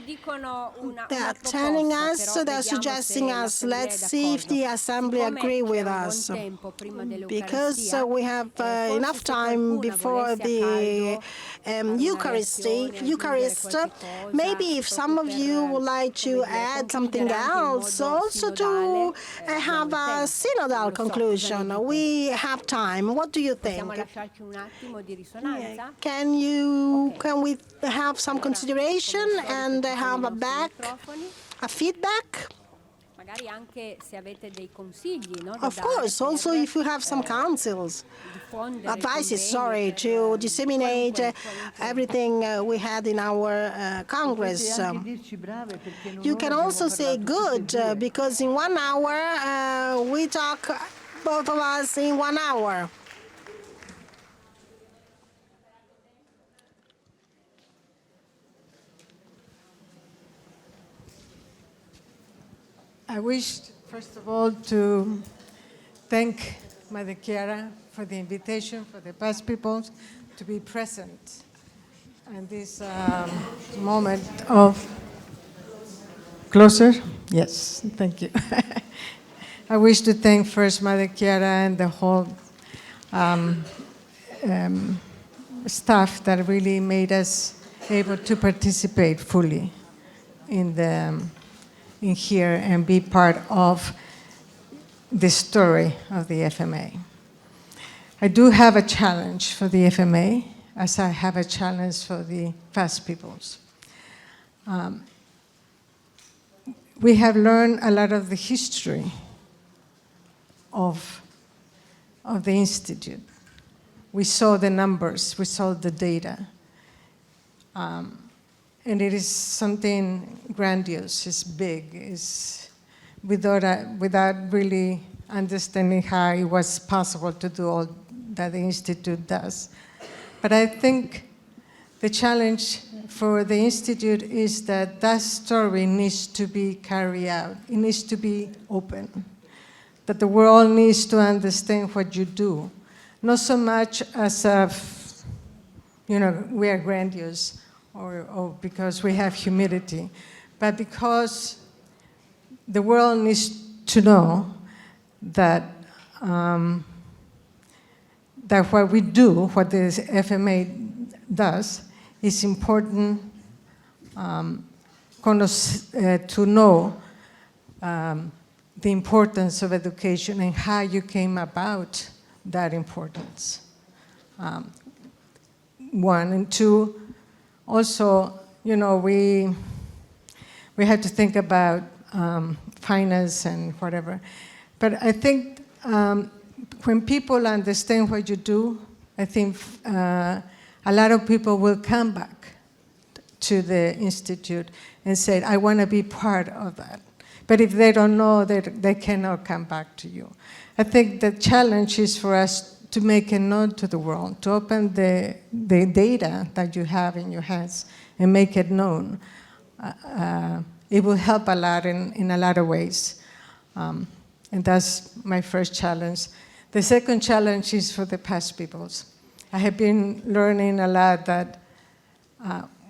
dicono They una are telling proposta, us, però they're vediamo suggesting se us, l'Assemblea let's è see if d'accordo. the Assembly Siccome agree c'è with un buon us. tempo prima Because dell'Eucaristia, we have forse enough se time qualcuna before volesse a the caldo fare una Eucharist, aggiungere qualche cosa, maybe if some proprio of you would like come to dire, add something concludere anche in else, modo also sinodale, to abbiamo have il a tempo. synodal Non lo so, cosa ne conclusion. dite? We have time. What do you Possiamo think? lasciarci un attimo di risonanza? Can we have some consideration and have a feedback? Magari anche se avete dei consigli, no, da Of dare course, also per if you have some counsels, diffondere il advices, convegno, to per disseminate qualunque everything we had in our Congress. Potete anche dirci brave perché in You un'ora can abbiamo also say parlato tutte e good, due. because in 1 hour we talk, both of us, in 1 hour. I wish, first of all, to thank Madre Chiara for the invitation for the past peoples to be present in this moment of closer. Yes, thank you. I wish to thank first Madre Chiara and the whole staff that really made us able to participate fully in here and be part of the story of the FMA. I do have a challenge for the FMA, as I have a challenge for the past peoples. We have learned a lot of the history of the Institute. We saw the numbers, we saw the data. And it is something grandiose, it's big, it's without really understanding how it was possible to do all that the Institute does. But I think the challenge for the Institute is that that story needs to be carried out. It needs to be open, that the world needs to understand what you do. Not so much as we are grandiose, or because we have humility, but because the world needs to know that that what we do, what the FMA does, is important to know the importance of education and how you came about that importance. One, and two, also, we had to think about finance and whatever. But I think when people understand what you do, I think a lot of people will come back to the Institute and say, I want to be part of that. But if they don't know, they cannot come back to you. I think the challenge is for us to make it known to the world, to open the data that you have in your hands and make it known. It will help a lot in a lot of ways. And that's my first challenge. The second challenge is for the past peoples. I have been learning a lot that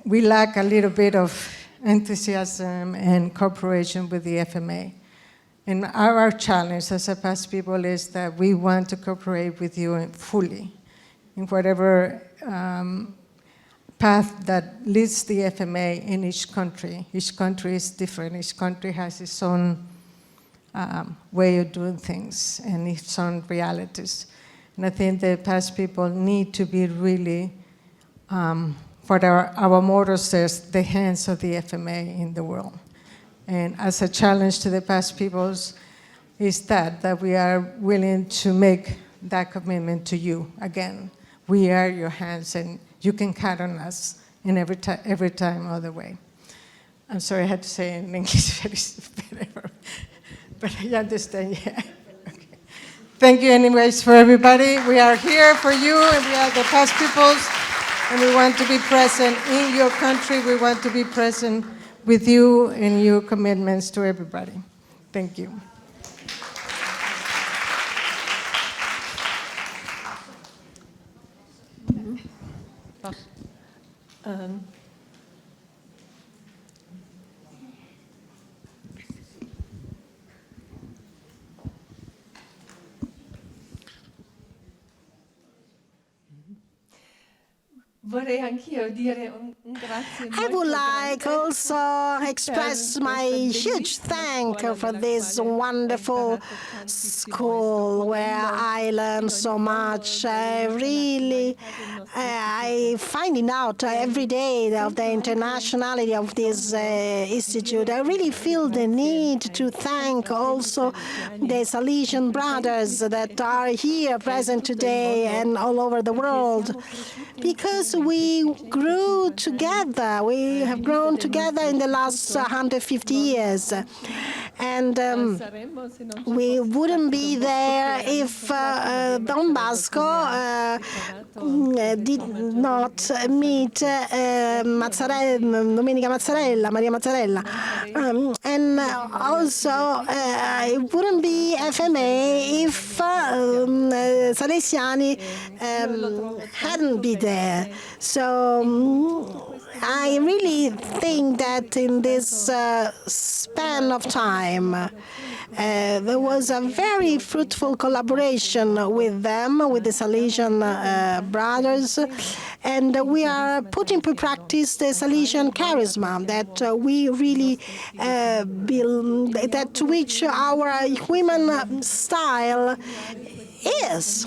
we lack a little bit of enthusiasm and cooperation with the FMA. And our challenge as a past people is that we want to cooperate with you fully in whatever path that leads the FMA in each country. Each country is different. Each country has its own way of doing things and its own realities. And I think the past people need to be really, what our motto says, the hands of the FMA in the world. And as a challenge to the past peoples is that we are willing to make that commitment to you. Again, we are your hands and you can count on us in every time other way. I'm sorry I had to say it in English better, but I understand, yeah. Okay. Thank you anyways for everybody. We are here for you and we are the past peoples and we want to be present in your country. We want to be present with you and your commitments to everybody. Thank you. vorrei anch'io dire un grazie I would like also express my huge thank for this wonderful school where I learned so much. I finding out every day of the internationality of this institute. I really feel the need to thank also the Salesian brothers that are here present today and all over the world, because we grew together. We have grown together in the last 150 years. And we wouldn't be there if Don Bosco did not meet Domenica Mazzarella, Maria Mazzarella. And also, it wouldn't be FMA if Salesiani hadn't been there. So I really think that in this span of time, there was a very fruitful collaboration with them, with the Salesian brothers, and we are putting into practice the Salesian charisma that we really build, that which our human style is.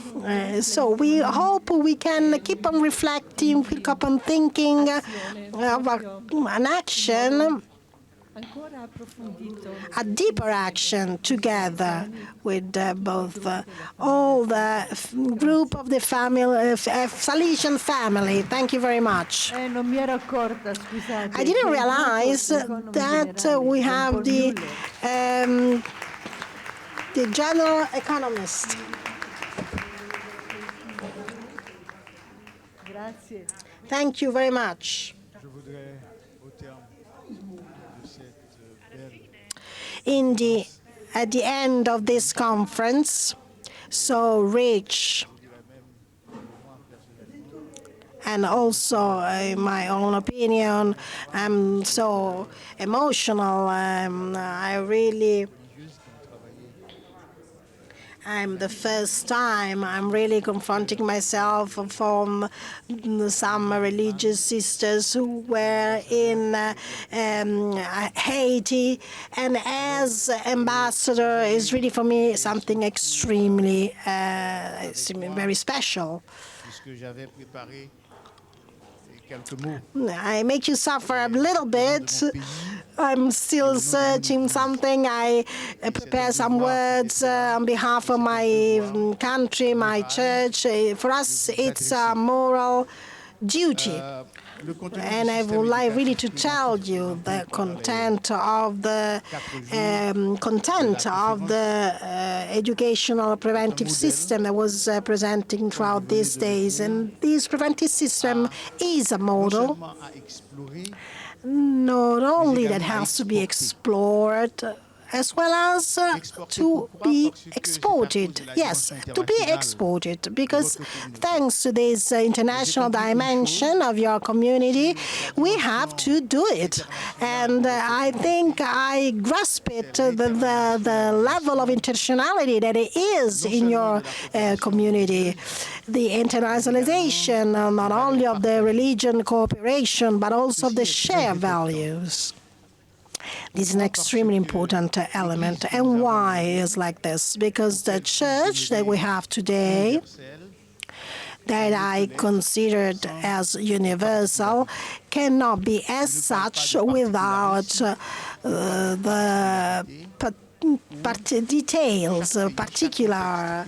So we hope we can keep on reflecting, keep on thinking of an action, a deeper action together with both all the group of the family, Salesian family. Thank you very much. I didn't realize that we have the general economist. Thank you very much. At the end of this conference, so rich, and also, in my own opinion, I'm so emotional. I'm the first time I'm really confronting myself from some religious sisters who were in Haiti, and as ambassador is really for me something extremely very special. I make you suffer a little bit. I'm still searching something. I prepare some words on behalf of my country, my church. For us, it's a moral duty. And I would like really to tell you the content of the educational preventive system that was presenting throughout these days. And this preventive system is a model, not only that has to be explored, as well as to be exported. Yes, to be exported, because thanks to this international dimension of your community, we have to do it. And I think I grasp it, the level of intentionality that it is in your community. The internationalization, not only of the religion cooperation, but also of the shared values. This is an extremely important element. And why is like this? Because the church that we have today, that I considered as universal, cannot be as such without the details, particular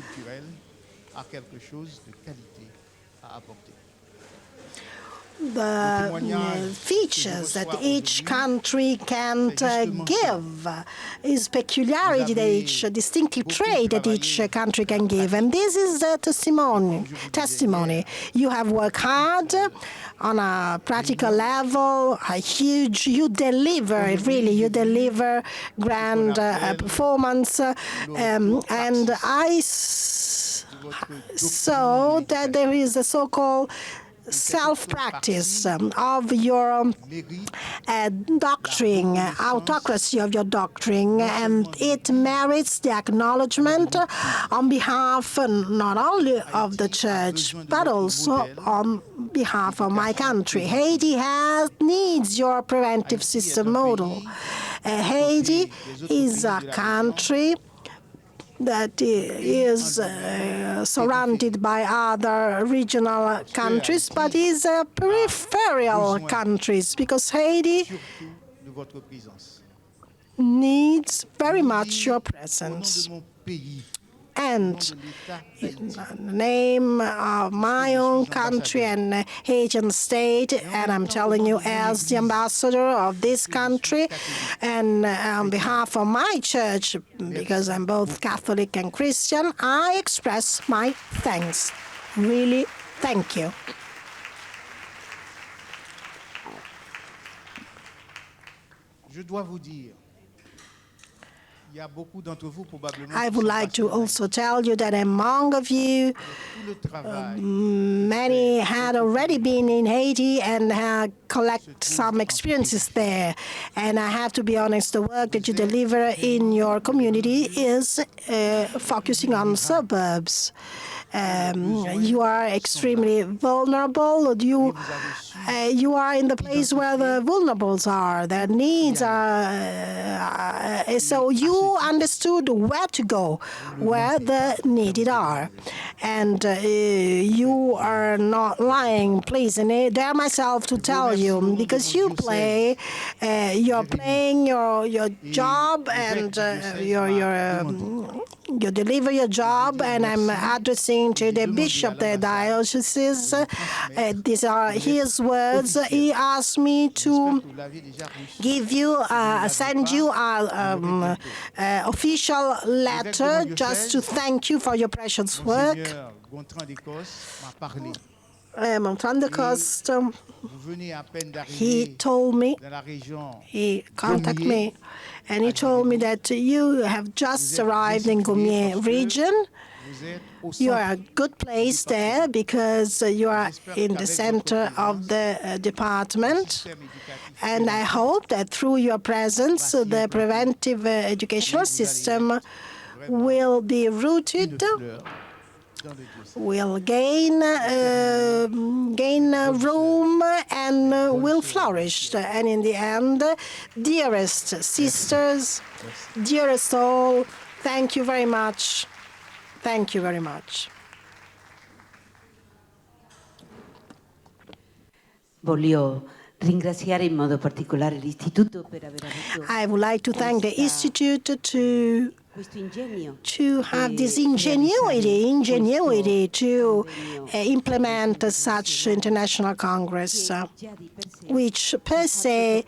the features that each country can give, is peculiarity that each distinctive trait that each country can give. And this is the testimony. You have worked hard on a practical level, you deliver, really, you deliver grand performance. And I saw that there is a so-called self-practice of your doctrine, autocracy of your doctrine, and it merits the acknowledgement on behalf not only of the Church, but also on behalf of my country. Haiti needs your preventive system model. Haiti is a country that is surrounded by other regional countries, but is peripheral countries, because Haiti needs very much your presence. And in the name of my own country and Haitian state, and I'm telling you as the ambassador of this country, and on behalf of my church, because I'm both Catholic and Christian, I express my thanks. Really, thank you. Je dois vous dire, I would like to also tell you that among of you, many had already been in Haiti and had collect some experiences there. And I have to be honest, the work that you deliver in your community is focusing on suburbs. You are extremely vulnerable. You are in the place where the vulnerables are. Their needs are. So you understood where to go, where the needed are, and you are not lying. Please, and I dare myself to tell you, because you're playing your job, and you deliver your job, and I'm addressing to the bishop, the diocese. These are his words. He asked me to give you, send you an official letter just to thank you for your precious work. Montrand de Coste, he told me, he contacted me, and he told me that you have just arrived in Goumier region. You are a good place there because you are in the center of the department. And I hope that through your presence, the preventive educational system will be rooted, will gain room, and will flourish. And in the end, dearest sisters, dearest all, thank you very much. Thank you very much. Ringraziare in modo particolare l'Istituto per aver avuto I would like to thank the Institute to have this ingenuity to implement such international congress, which per se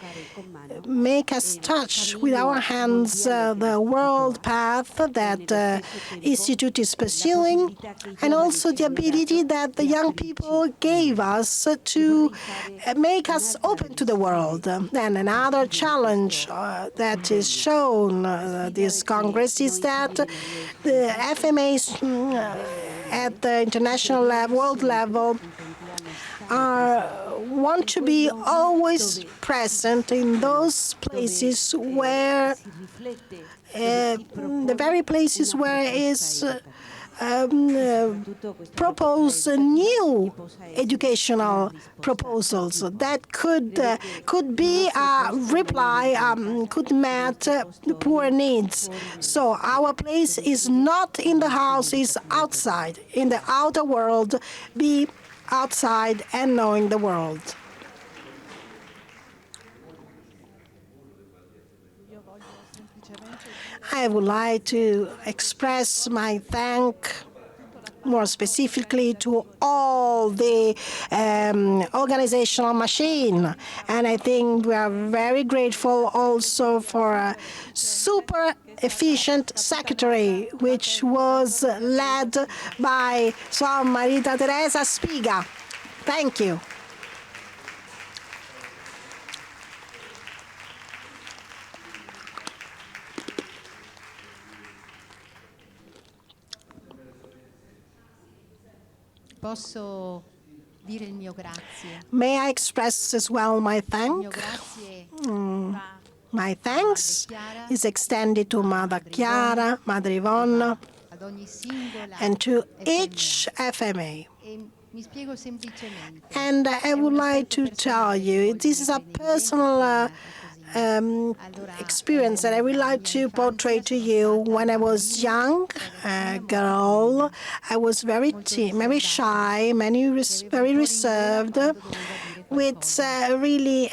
make us touch with our hands the world path that the Institute is pursuing, and also the ability that the young people gave us to make us open to the world. And another challenge that is shown this Congress is that the FMAs at the international level, world level, want to be always present in those places where, the very places where is propose new educational proposals that could be a reply, could meet poor needs. So our place is not in the house, is outside, in the outer world, be outside and knowing the world. I would like to express my thanks more specifically to all the organizational machine. And I think we are very grateful also for a super efficient secretary, which was led by Sor Marita Teresa Spiga. Thank you. Posso dire il mio grazie. May I express as well my Il mio thanks? grazie va My thanks is extended to Mother Chiara, Madre Yvonne, ad ogni singola and to each FMA. FMA. E mi spiego semplicemente. And I would like to tell you, this is a personal experience that I would like to portray to you. When I was young girl, I was very shy, very reserved, which really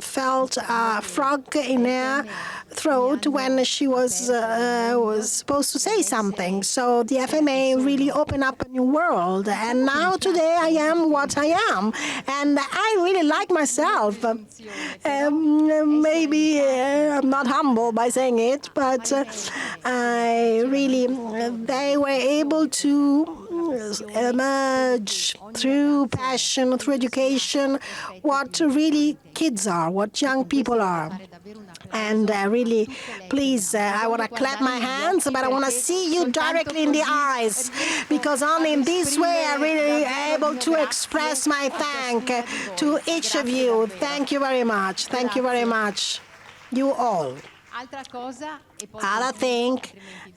felt a frog in her throat when she was supposed to say something. So the FMA really opened up a new world, and now today I am what I am, and I really like myself. Maybe I'm not humble by saying it, but I really, they were able to emerge through passion, through education, what really kids are, what young people are. And really, please, I want to clap my hands, but I want to see you directly in the eyes, because only in this way I'm really able to express my thank to each of you. Thank you very much. Thank you very much. You all. Other thing,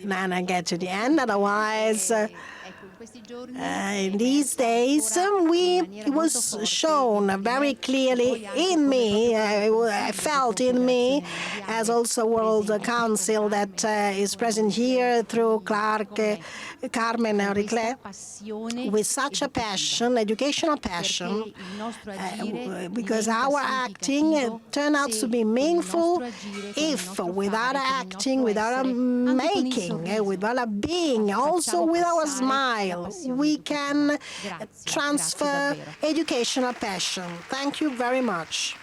and then I get to the end, otherwise, in these days, it was shown very clearly in me, I felt in me, as also World Council that is present here through Clark, Carmen Ricle, with such a passion, educational passion, because our acting turned out to be meaningful if without acting, without making, without being, also with our smile, we can transfer educational passion. Thank you very much.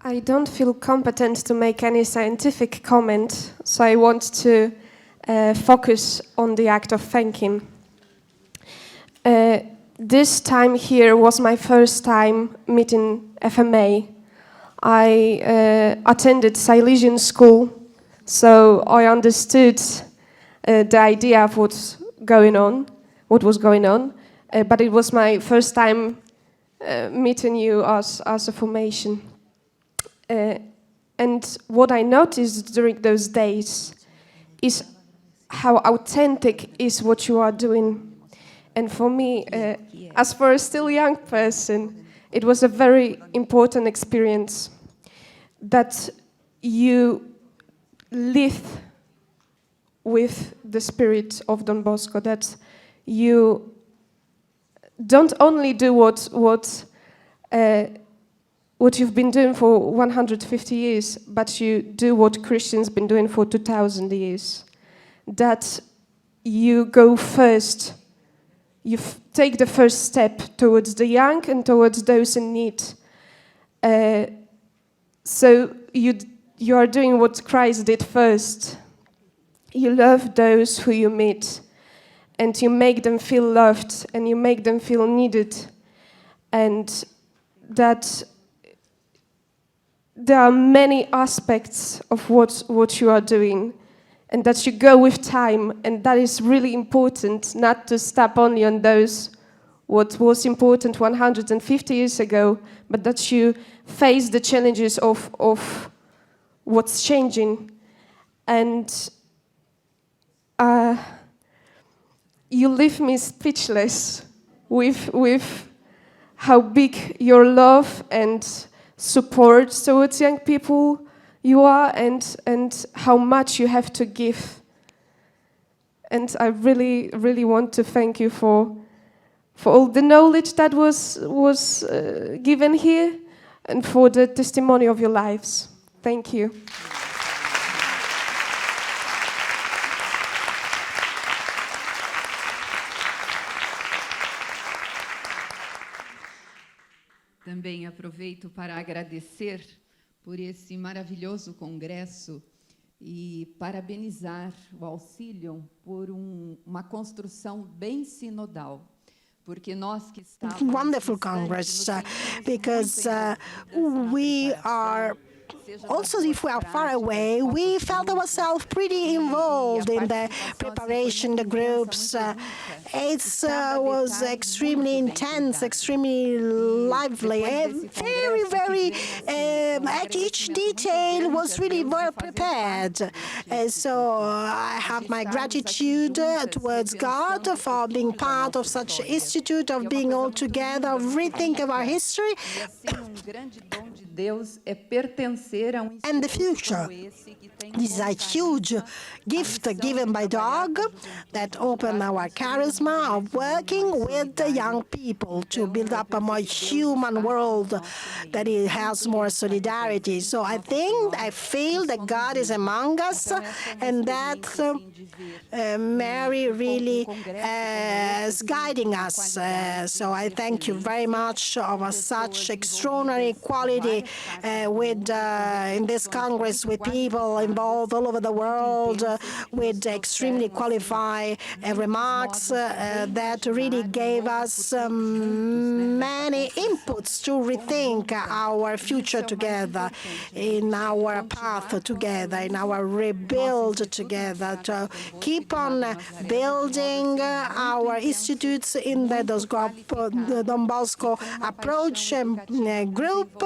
I don't feel competent to make any scientific comment, so I want to focus on the act of thanking. This time here was my first time meeting FMA. I attended Silesian school, so I understood the idea of what was going on, but it was my first time meeting you as a formation. And what I noticed during those days is how authentic is what you are doing. And for me, as for a still young person, it was a very important experience that you live with the spirit of Don Bosco, that you don't only do what you've been doing for 150 years, but you do what Christians been doing for 2,000 years. That you go first, you take the first step towards the young and towards those in need. So you are doing what Christ did first. You love those who you meet, and you make them feel loved, and you make them feel needed, and that there are many aspects of what you are doing, and that you go with time, and that is really important, not to stop only on those what was important 150 years ago, but that you face the challenges of what's changing. And you leave me speechless with how big your love and support towards young people you are, and how much you have to give. And I really, really want to thank you for all the knowledge that was given here, and for the testimony of your lives. Thank you. Também aproveito para agradecer por esse maravilhoso congresso e parabenizar o Auxilium por uma construção bem sinodal. Porque nós que estamos Wonderful Congress, because we are also if we are far away, we felt ourselves pretty involved in the preparation, the groups. It was extremely intense, extremely lively, very, very, each detail was really well prepared. So I have my gratitude towards God for being part of such institute, of being all together, of rethinking our history. And the future. This is a huge gift given by God that opened our charisma of working with the young people to build up a more human world that has more solidarity. So I feel that God is among us, and that Mary really is guiding us. So I thank you very much for such extraordinary quality in this Congress, with people involved all over the world, with extremely qualified remarks that really gave us many inputs to rethink our future together, in our path together, in our rebuild together, to keep on building our institutes in the Don Bosco approach group,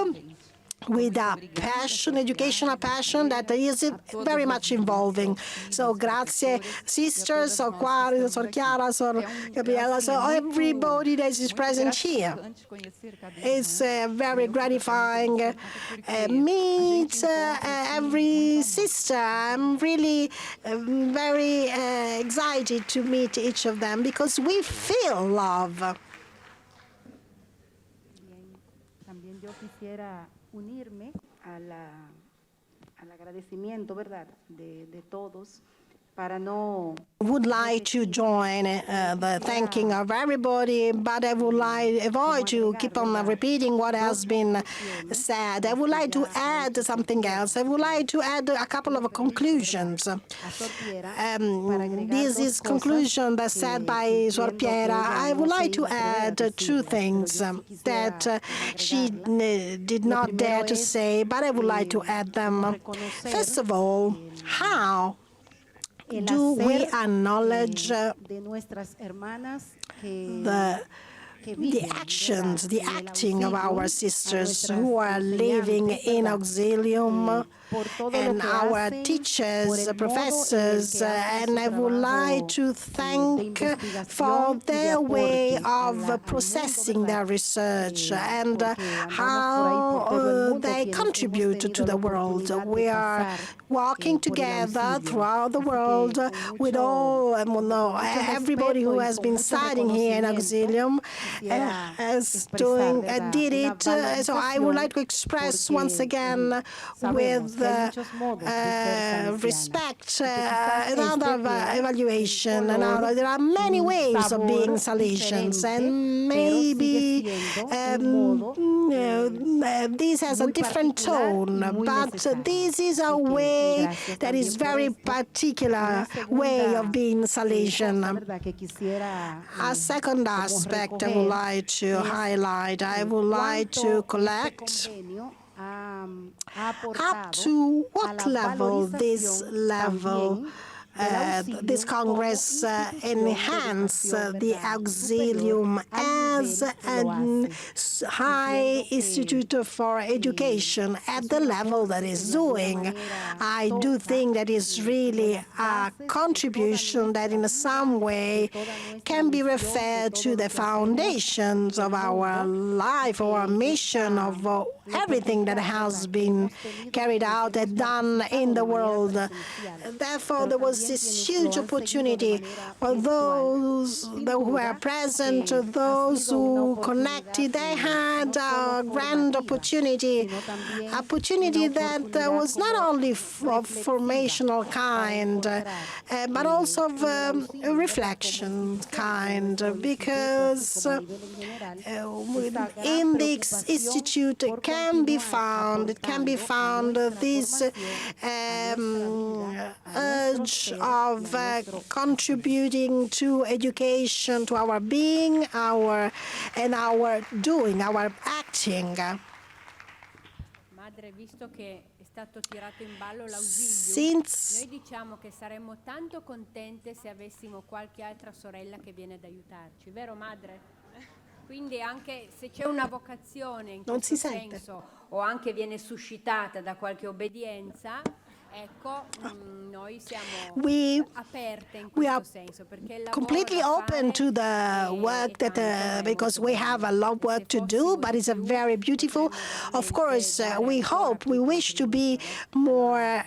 with a passion, educational passion that is very much involving. So grazie, sisters, so Chiara, so Gabriella, so everybody that is present here. It's very gratifying. Meet every sister. I'm really very excited to meet each of them, because we feel love. También yo quisiera unirme al agradecimiento, ¿verdad?, de todos, para no... Would like to join the thanking of everybody, but I would like avoid to keep on repeating what has been said. I would like to add something else. I would like to add a couple of conclusions. This is conclusion that's said by Sor Piera. I would like to add two things that she did not dare to say, but I would like to add them. First of all, how do we acknowledge the actions, the acting of our sisters who are living in Auxilium, and our teachers, professors, and I would like to thank for their way of processing their research and how they contribute to the world. We are walking together throughout the world with all, everybody who has been studying here in Auxilium did it. So I would like to express once again with respect another evaluation. There are many ways of being Salesians, and maybe this has a different tone, but this is a way that is very particular way of being Salesian. A second aspect I would like to highlight, I would like to collect up to what level this Congress enhance the Auxilium as a high institute for education at the level that is doing. I do think that is really a contribution that in some way can be referred to the foundations of our life, our mission, of everything that has been carried out and done in the world. Therefore, there was this huge opportunity for those who were present, those who connected. They had a grand opportunity that was not only of formational kind, but also of reflection kind, because in the institute can be found this urge of contributing to education, to our being, our doing, our acting. Madre, visto che è stato tirato in ballo l'Auxilium, noi diciamo che saremmo tanto contente se avessimo qualche altra sorella che viene ad aiutarci, vero Madre? Quindi anche se c'è una vocazione in questo senso o anche viene suscitata da qualche obbedienza, ecco, noi siamo aperte in questo senso, perché il lavoro completely open to the work that because we have a lot of work to do, but it's a very beautiful. Of course, we wish to be more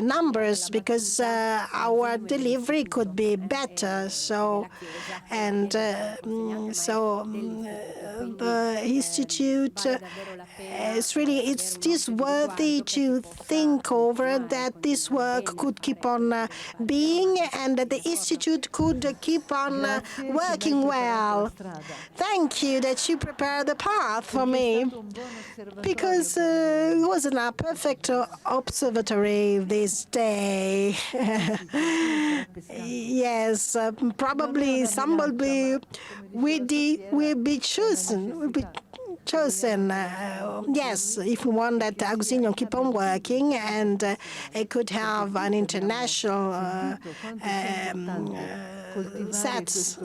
numbers because our delivery could be better. So, and the institute it's just worthy to think over that this work could keep on being and that the institute could keep on working well. Thank you that you prepared the path for me, because it wasn't a perfect observatory this day. Yes, probably somebody will be chosen. Yes, if we want that Auxilium keep on working and it could have an international sets.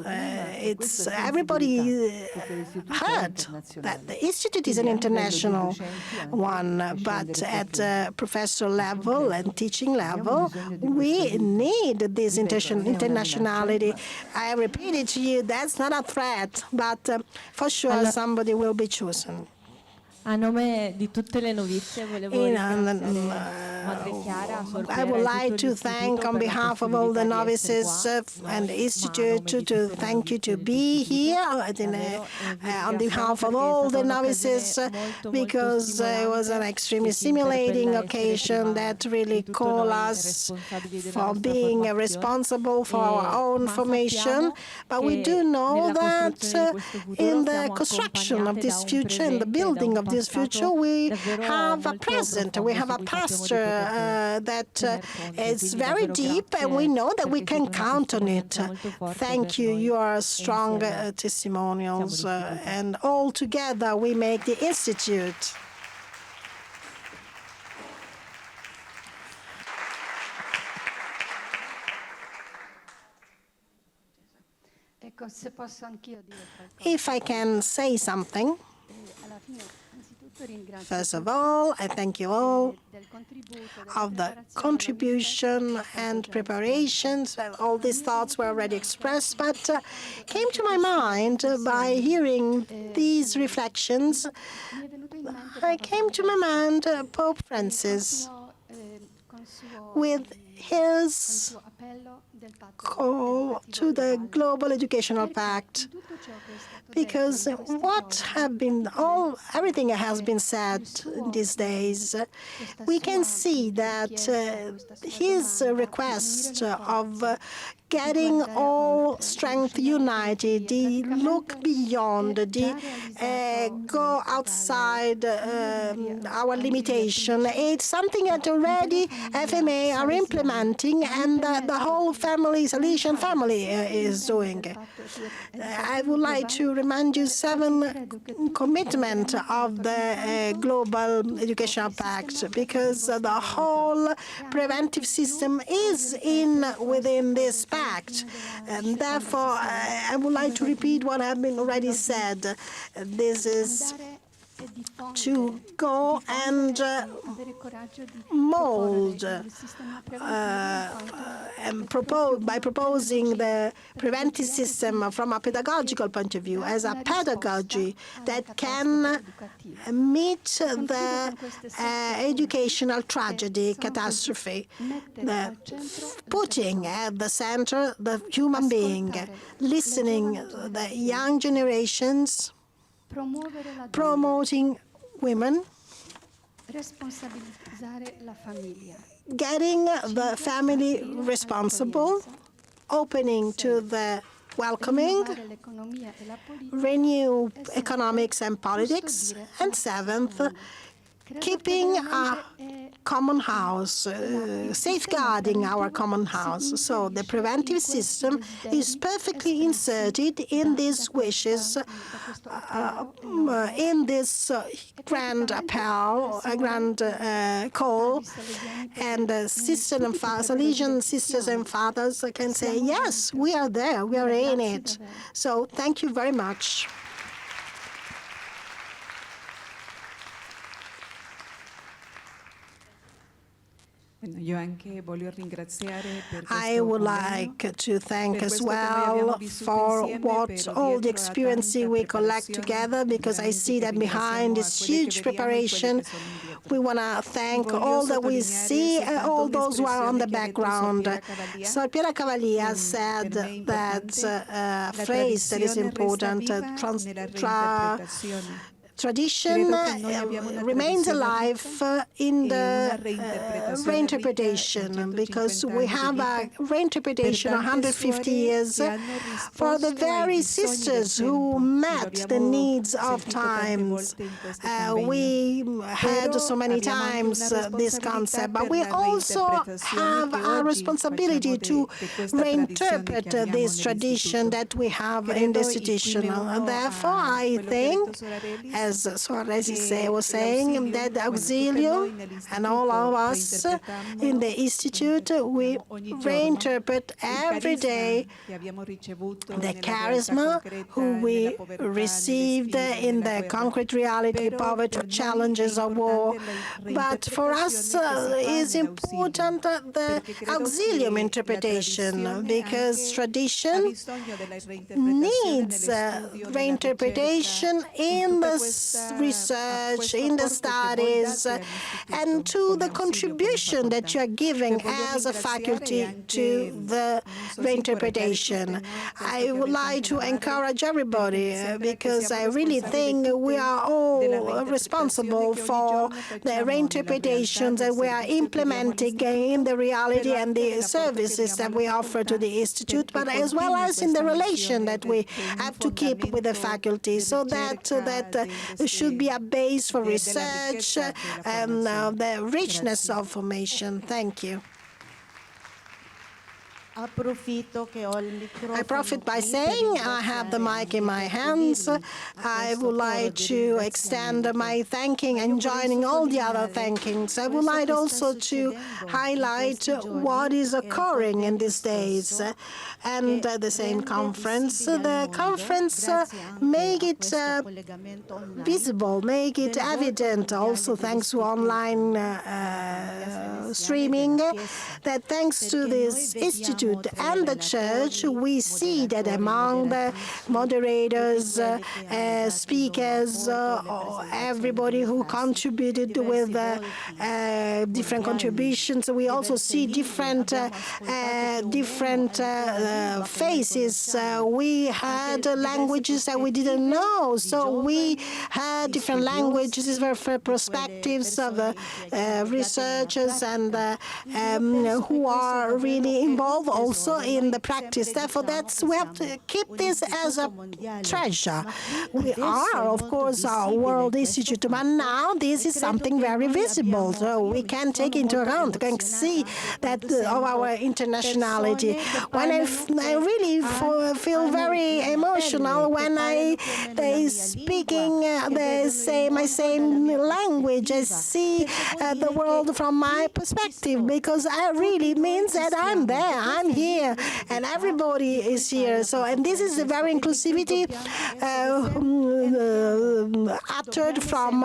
It's everybody heard that the institute is an international one, but at professor level and teaching level, we need this internationality. I repeat it to you, that's not a threat, but for sure somebody will be chosen. A nome di tutte le novizie volevo ringraziare Madre Chiara, I would like to thank on behalf of all the novices and the Institute to thank you to be here on behalf of all the novices, because it was an extremely stimulating occasion that really called us for being responsible for our own formation. But we do know that in the construction of this future, in the building of this future, we have a present, we have a pastor that is very deep, and we know that we can count on it. Thank you. You are strong testimonials, and all together we make the Institute. If I can say something, first of all, I thank you all of the contribution and preparations. All these thoughts were already expressed, but came to my mind by hearing these reflections. I came to my mind Pope Francis with his call to the Global Educational Pact, because everything has been said these days, we can see that his request of getting all strength united, the look beyond, the go outside our limitation, it's something that already FMA are implementing, and the whole family, Salesian family, is doing. I would like to remind you 7 commitments of the Global Educational Pact, because the whole preventive system is within this pact. And therefore, I would like to repeat what has been already said. This is to go and mold and by proposing the preventive system from a pedagogical point of view, as a pedagogy that can meet the educational tragedy, catastrophe, putting at the center the human being, listening the young generations, promoting women, getting the family responsible, opening to the welcoming, renew economics and politics, and 7th, keeping a common house, safeguarding our common house. So the preventive system is perfectly inserted in these wishes, in this grand appel, a grand call, and Salesian sisters and fathers can say, yes, we are there, we are in it. So thank you very much. I would like to thank as well for all the experience we collect together, because I see that behind this huge preparation, we want to thank all that we see, all those who are on the background. So Piera Cavalier said that phrase that is important, tradition remains alive in the reinterpretation, because we have a reinterpretation 150 years for the very sisters who met the needs of times. We heard so many times this concept, but we also have a responsibility to reinterpret this tradition that we have in the institution. Therefore, I think, as Suarez was saying, that Auxilium and all of us in the Institute, we reinterpret every day the charisma who we received in the concrete reality, poverty, challenges of war. But for us, is important the Auxilium interpretation, because tradition needs reinterpretation in the research, in the studies, and to the contribution that you are giving as a faculty to the reinterpretation. I would like to encourage everybody, because I really think we are all responsible for the reinterpretations that we are implementing in the reality and the services that we offer to the Institute, but as well as in the relation that we have to keep with the faculty, so that should be a base for research and the richness of formation. Thank you. I profit by saying I have the mic in my hands. I would like to extend my thanking and joining all the other thankings. I would like also to highlight what is occurring in these days. And the same conference, the conference make it visible, make it evident, also thanks to online streaming, that thanks to this institute and the church, we see that among the moderators, speakers, everybody who contributed with different contributions, we also see different faces. We had languages that we didn't know, so we had different languages, different perspectives of researchers and who are really involved also in the practice. Therefore, we have to keep this as a treasure. We are, of course, our World Institute, but now this is something very visible, so we can take into account, can see that of our internationality. When I really feel very emotional when they speaking my same language. I see the world from my perspective, because it really means that I'm there, I'm here, and everybody is here. So, and this is a very inclusivity uttered from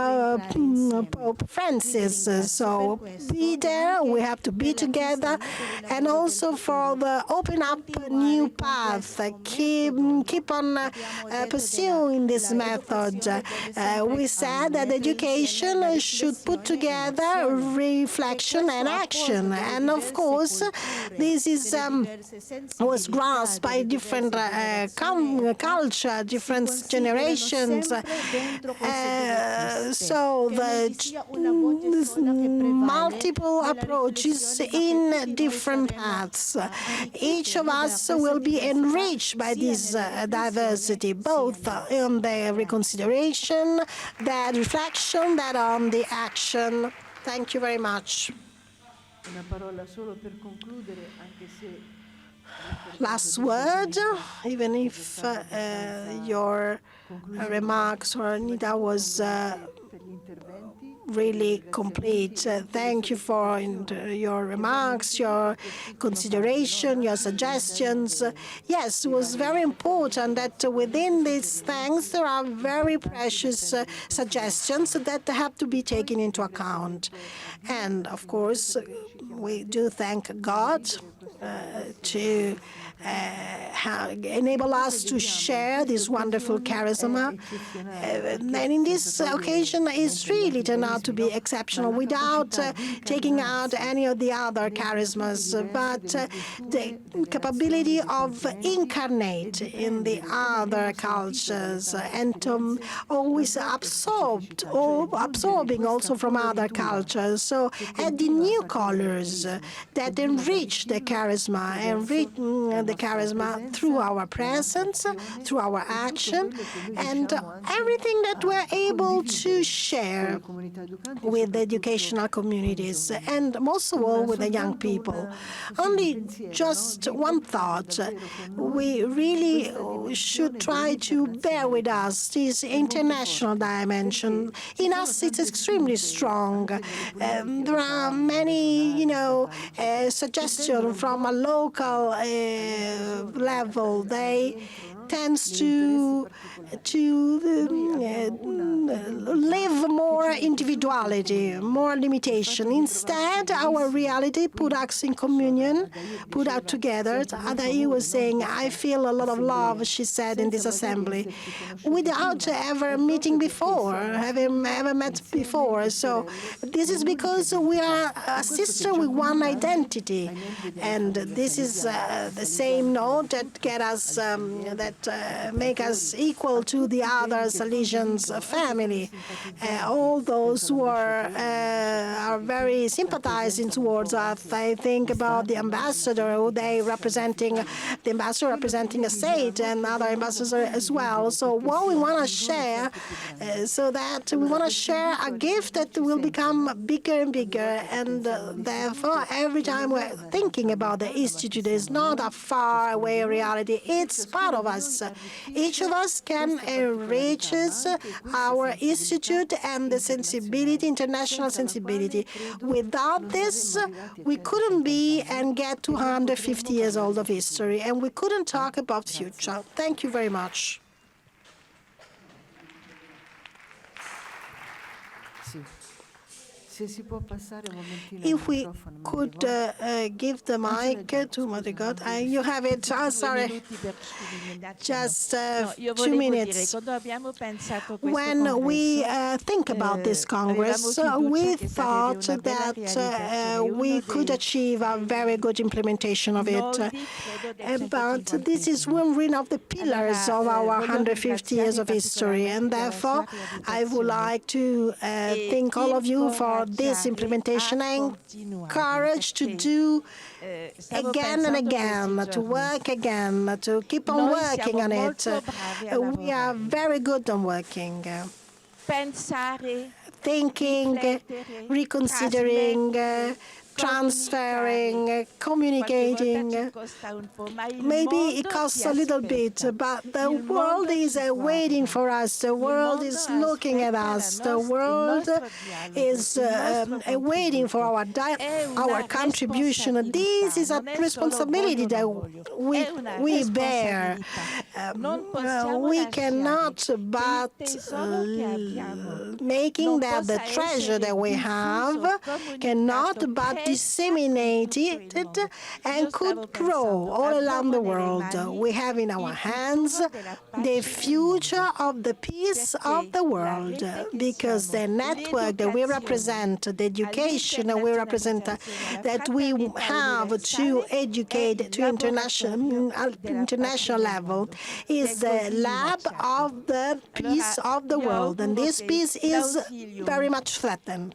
Pope Francis. So be there, we have to be together, and also for the open up a new path, keep on pursuing this method. We said that education should put together reflection and action, and of course this is was grasped by different culture, different generations. So the multiple approaches in different paths. Each of us will be enriched by this diversity, both in the reconsideration, that reflection, that on the action. Thank you very much. Last word, even if your remarks, or Anita, was really complete. Thank you for your remarks, your consideration, your suggestions. Yes, it was very important that within these things there are very precious suggestions that have to be taken into account. And of course, we do thank God to enable us to share this wonderful charisma. And in this occasion, it's really turned out to be exceptional without taking out any of the other charismas, but the capability of incarnate in the other cultures and always absorbing also from other cultures. So adding new colors that enrich the charisma, through our presence, through our action, and everything that we're able to share with the educational communities, and most of all with the young people. Only just one thought. We really should try to bear with us this international dimension. In us, it's extremely strong. There are many, suggestions from a local level. They tends to live more individuality, more limitation. Instead, our reality put us in communion, put us together. Adair was saying, I feel a lot of love, she said in this assembly, without ever meeting before, having ever met before. So this is because we are a sister with one identity. And this is the same note that get us, make us equal to the others' allegiance family. All those who are very sympathizing towards us. I think about the ambassador, representing a state, and other ambassadors as well. So what we want to share, so that we want to share a gift that will become bigger and bigger, and therefore every time we're thinking about the Institute, it's not a far away reality. It's part of us. Each of us can enrich our institute and the sensibility, international sensibility. Without this, we couldn't be and get 250 years old of history, and we couldn't talk about future. Thank you very much. If we could give the mic to Mother God. You have it. Oh, sorry. Just 2 minutes. When we think about this Congress, we thought that we could achieve a very good implementation of it. But this is one of the pillars of our 150 years of history, and therefore I would like to thank all of you for this implementation. I encourage to do again and again, to work again, to keep on working on it. We are very good on working. Thinking, reconsidering, transferring, communicating. Maybe it costs a little bit, but the world is waiting for us. The world is looking at us. The world is waiting for our contribution. This is a responsibility that we bear. we cannot but making that the treasure that we have cannot but disseminate it and could grow all around the world. We have in our hands the future of the peace of the world, because the network that we represent, the education that we represent, that we have to educate to international level, is the lab of the peace of the world, and this peace is very much threatened.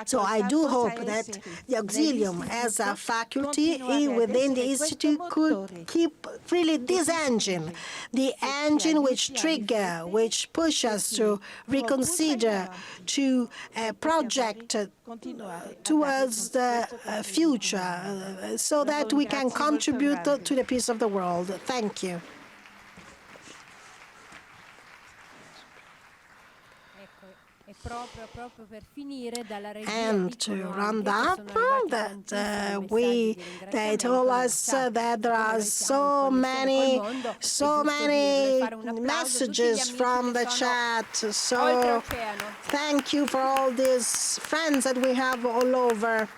So I do hope that the Auxilium as a faculty within the Institute could keep really this engine, the engine which trigger, which push us to reconsider, to project towards the future, so that we can contribute to the peace of the world. Thank you. And to round up, they told us that there are so many messages from the chat. So thank you for all these friends that we have all over.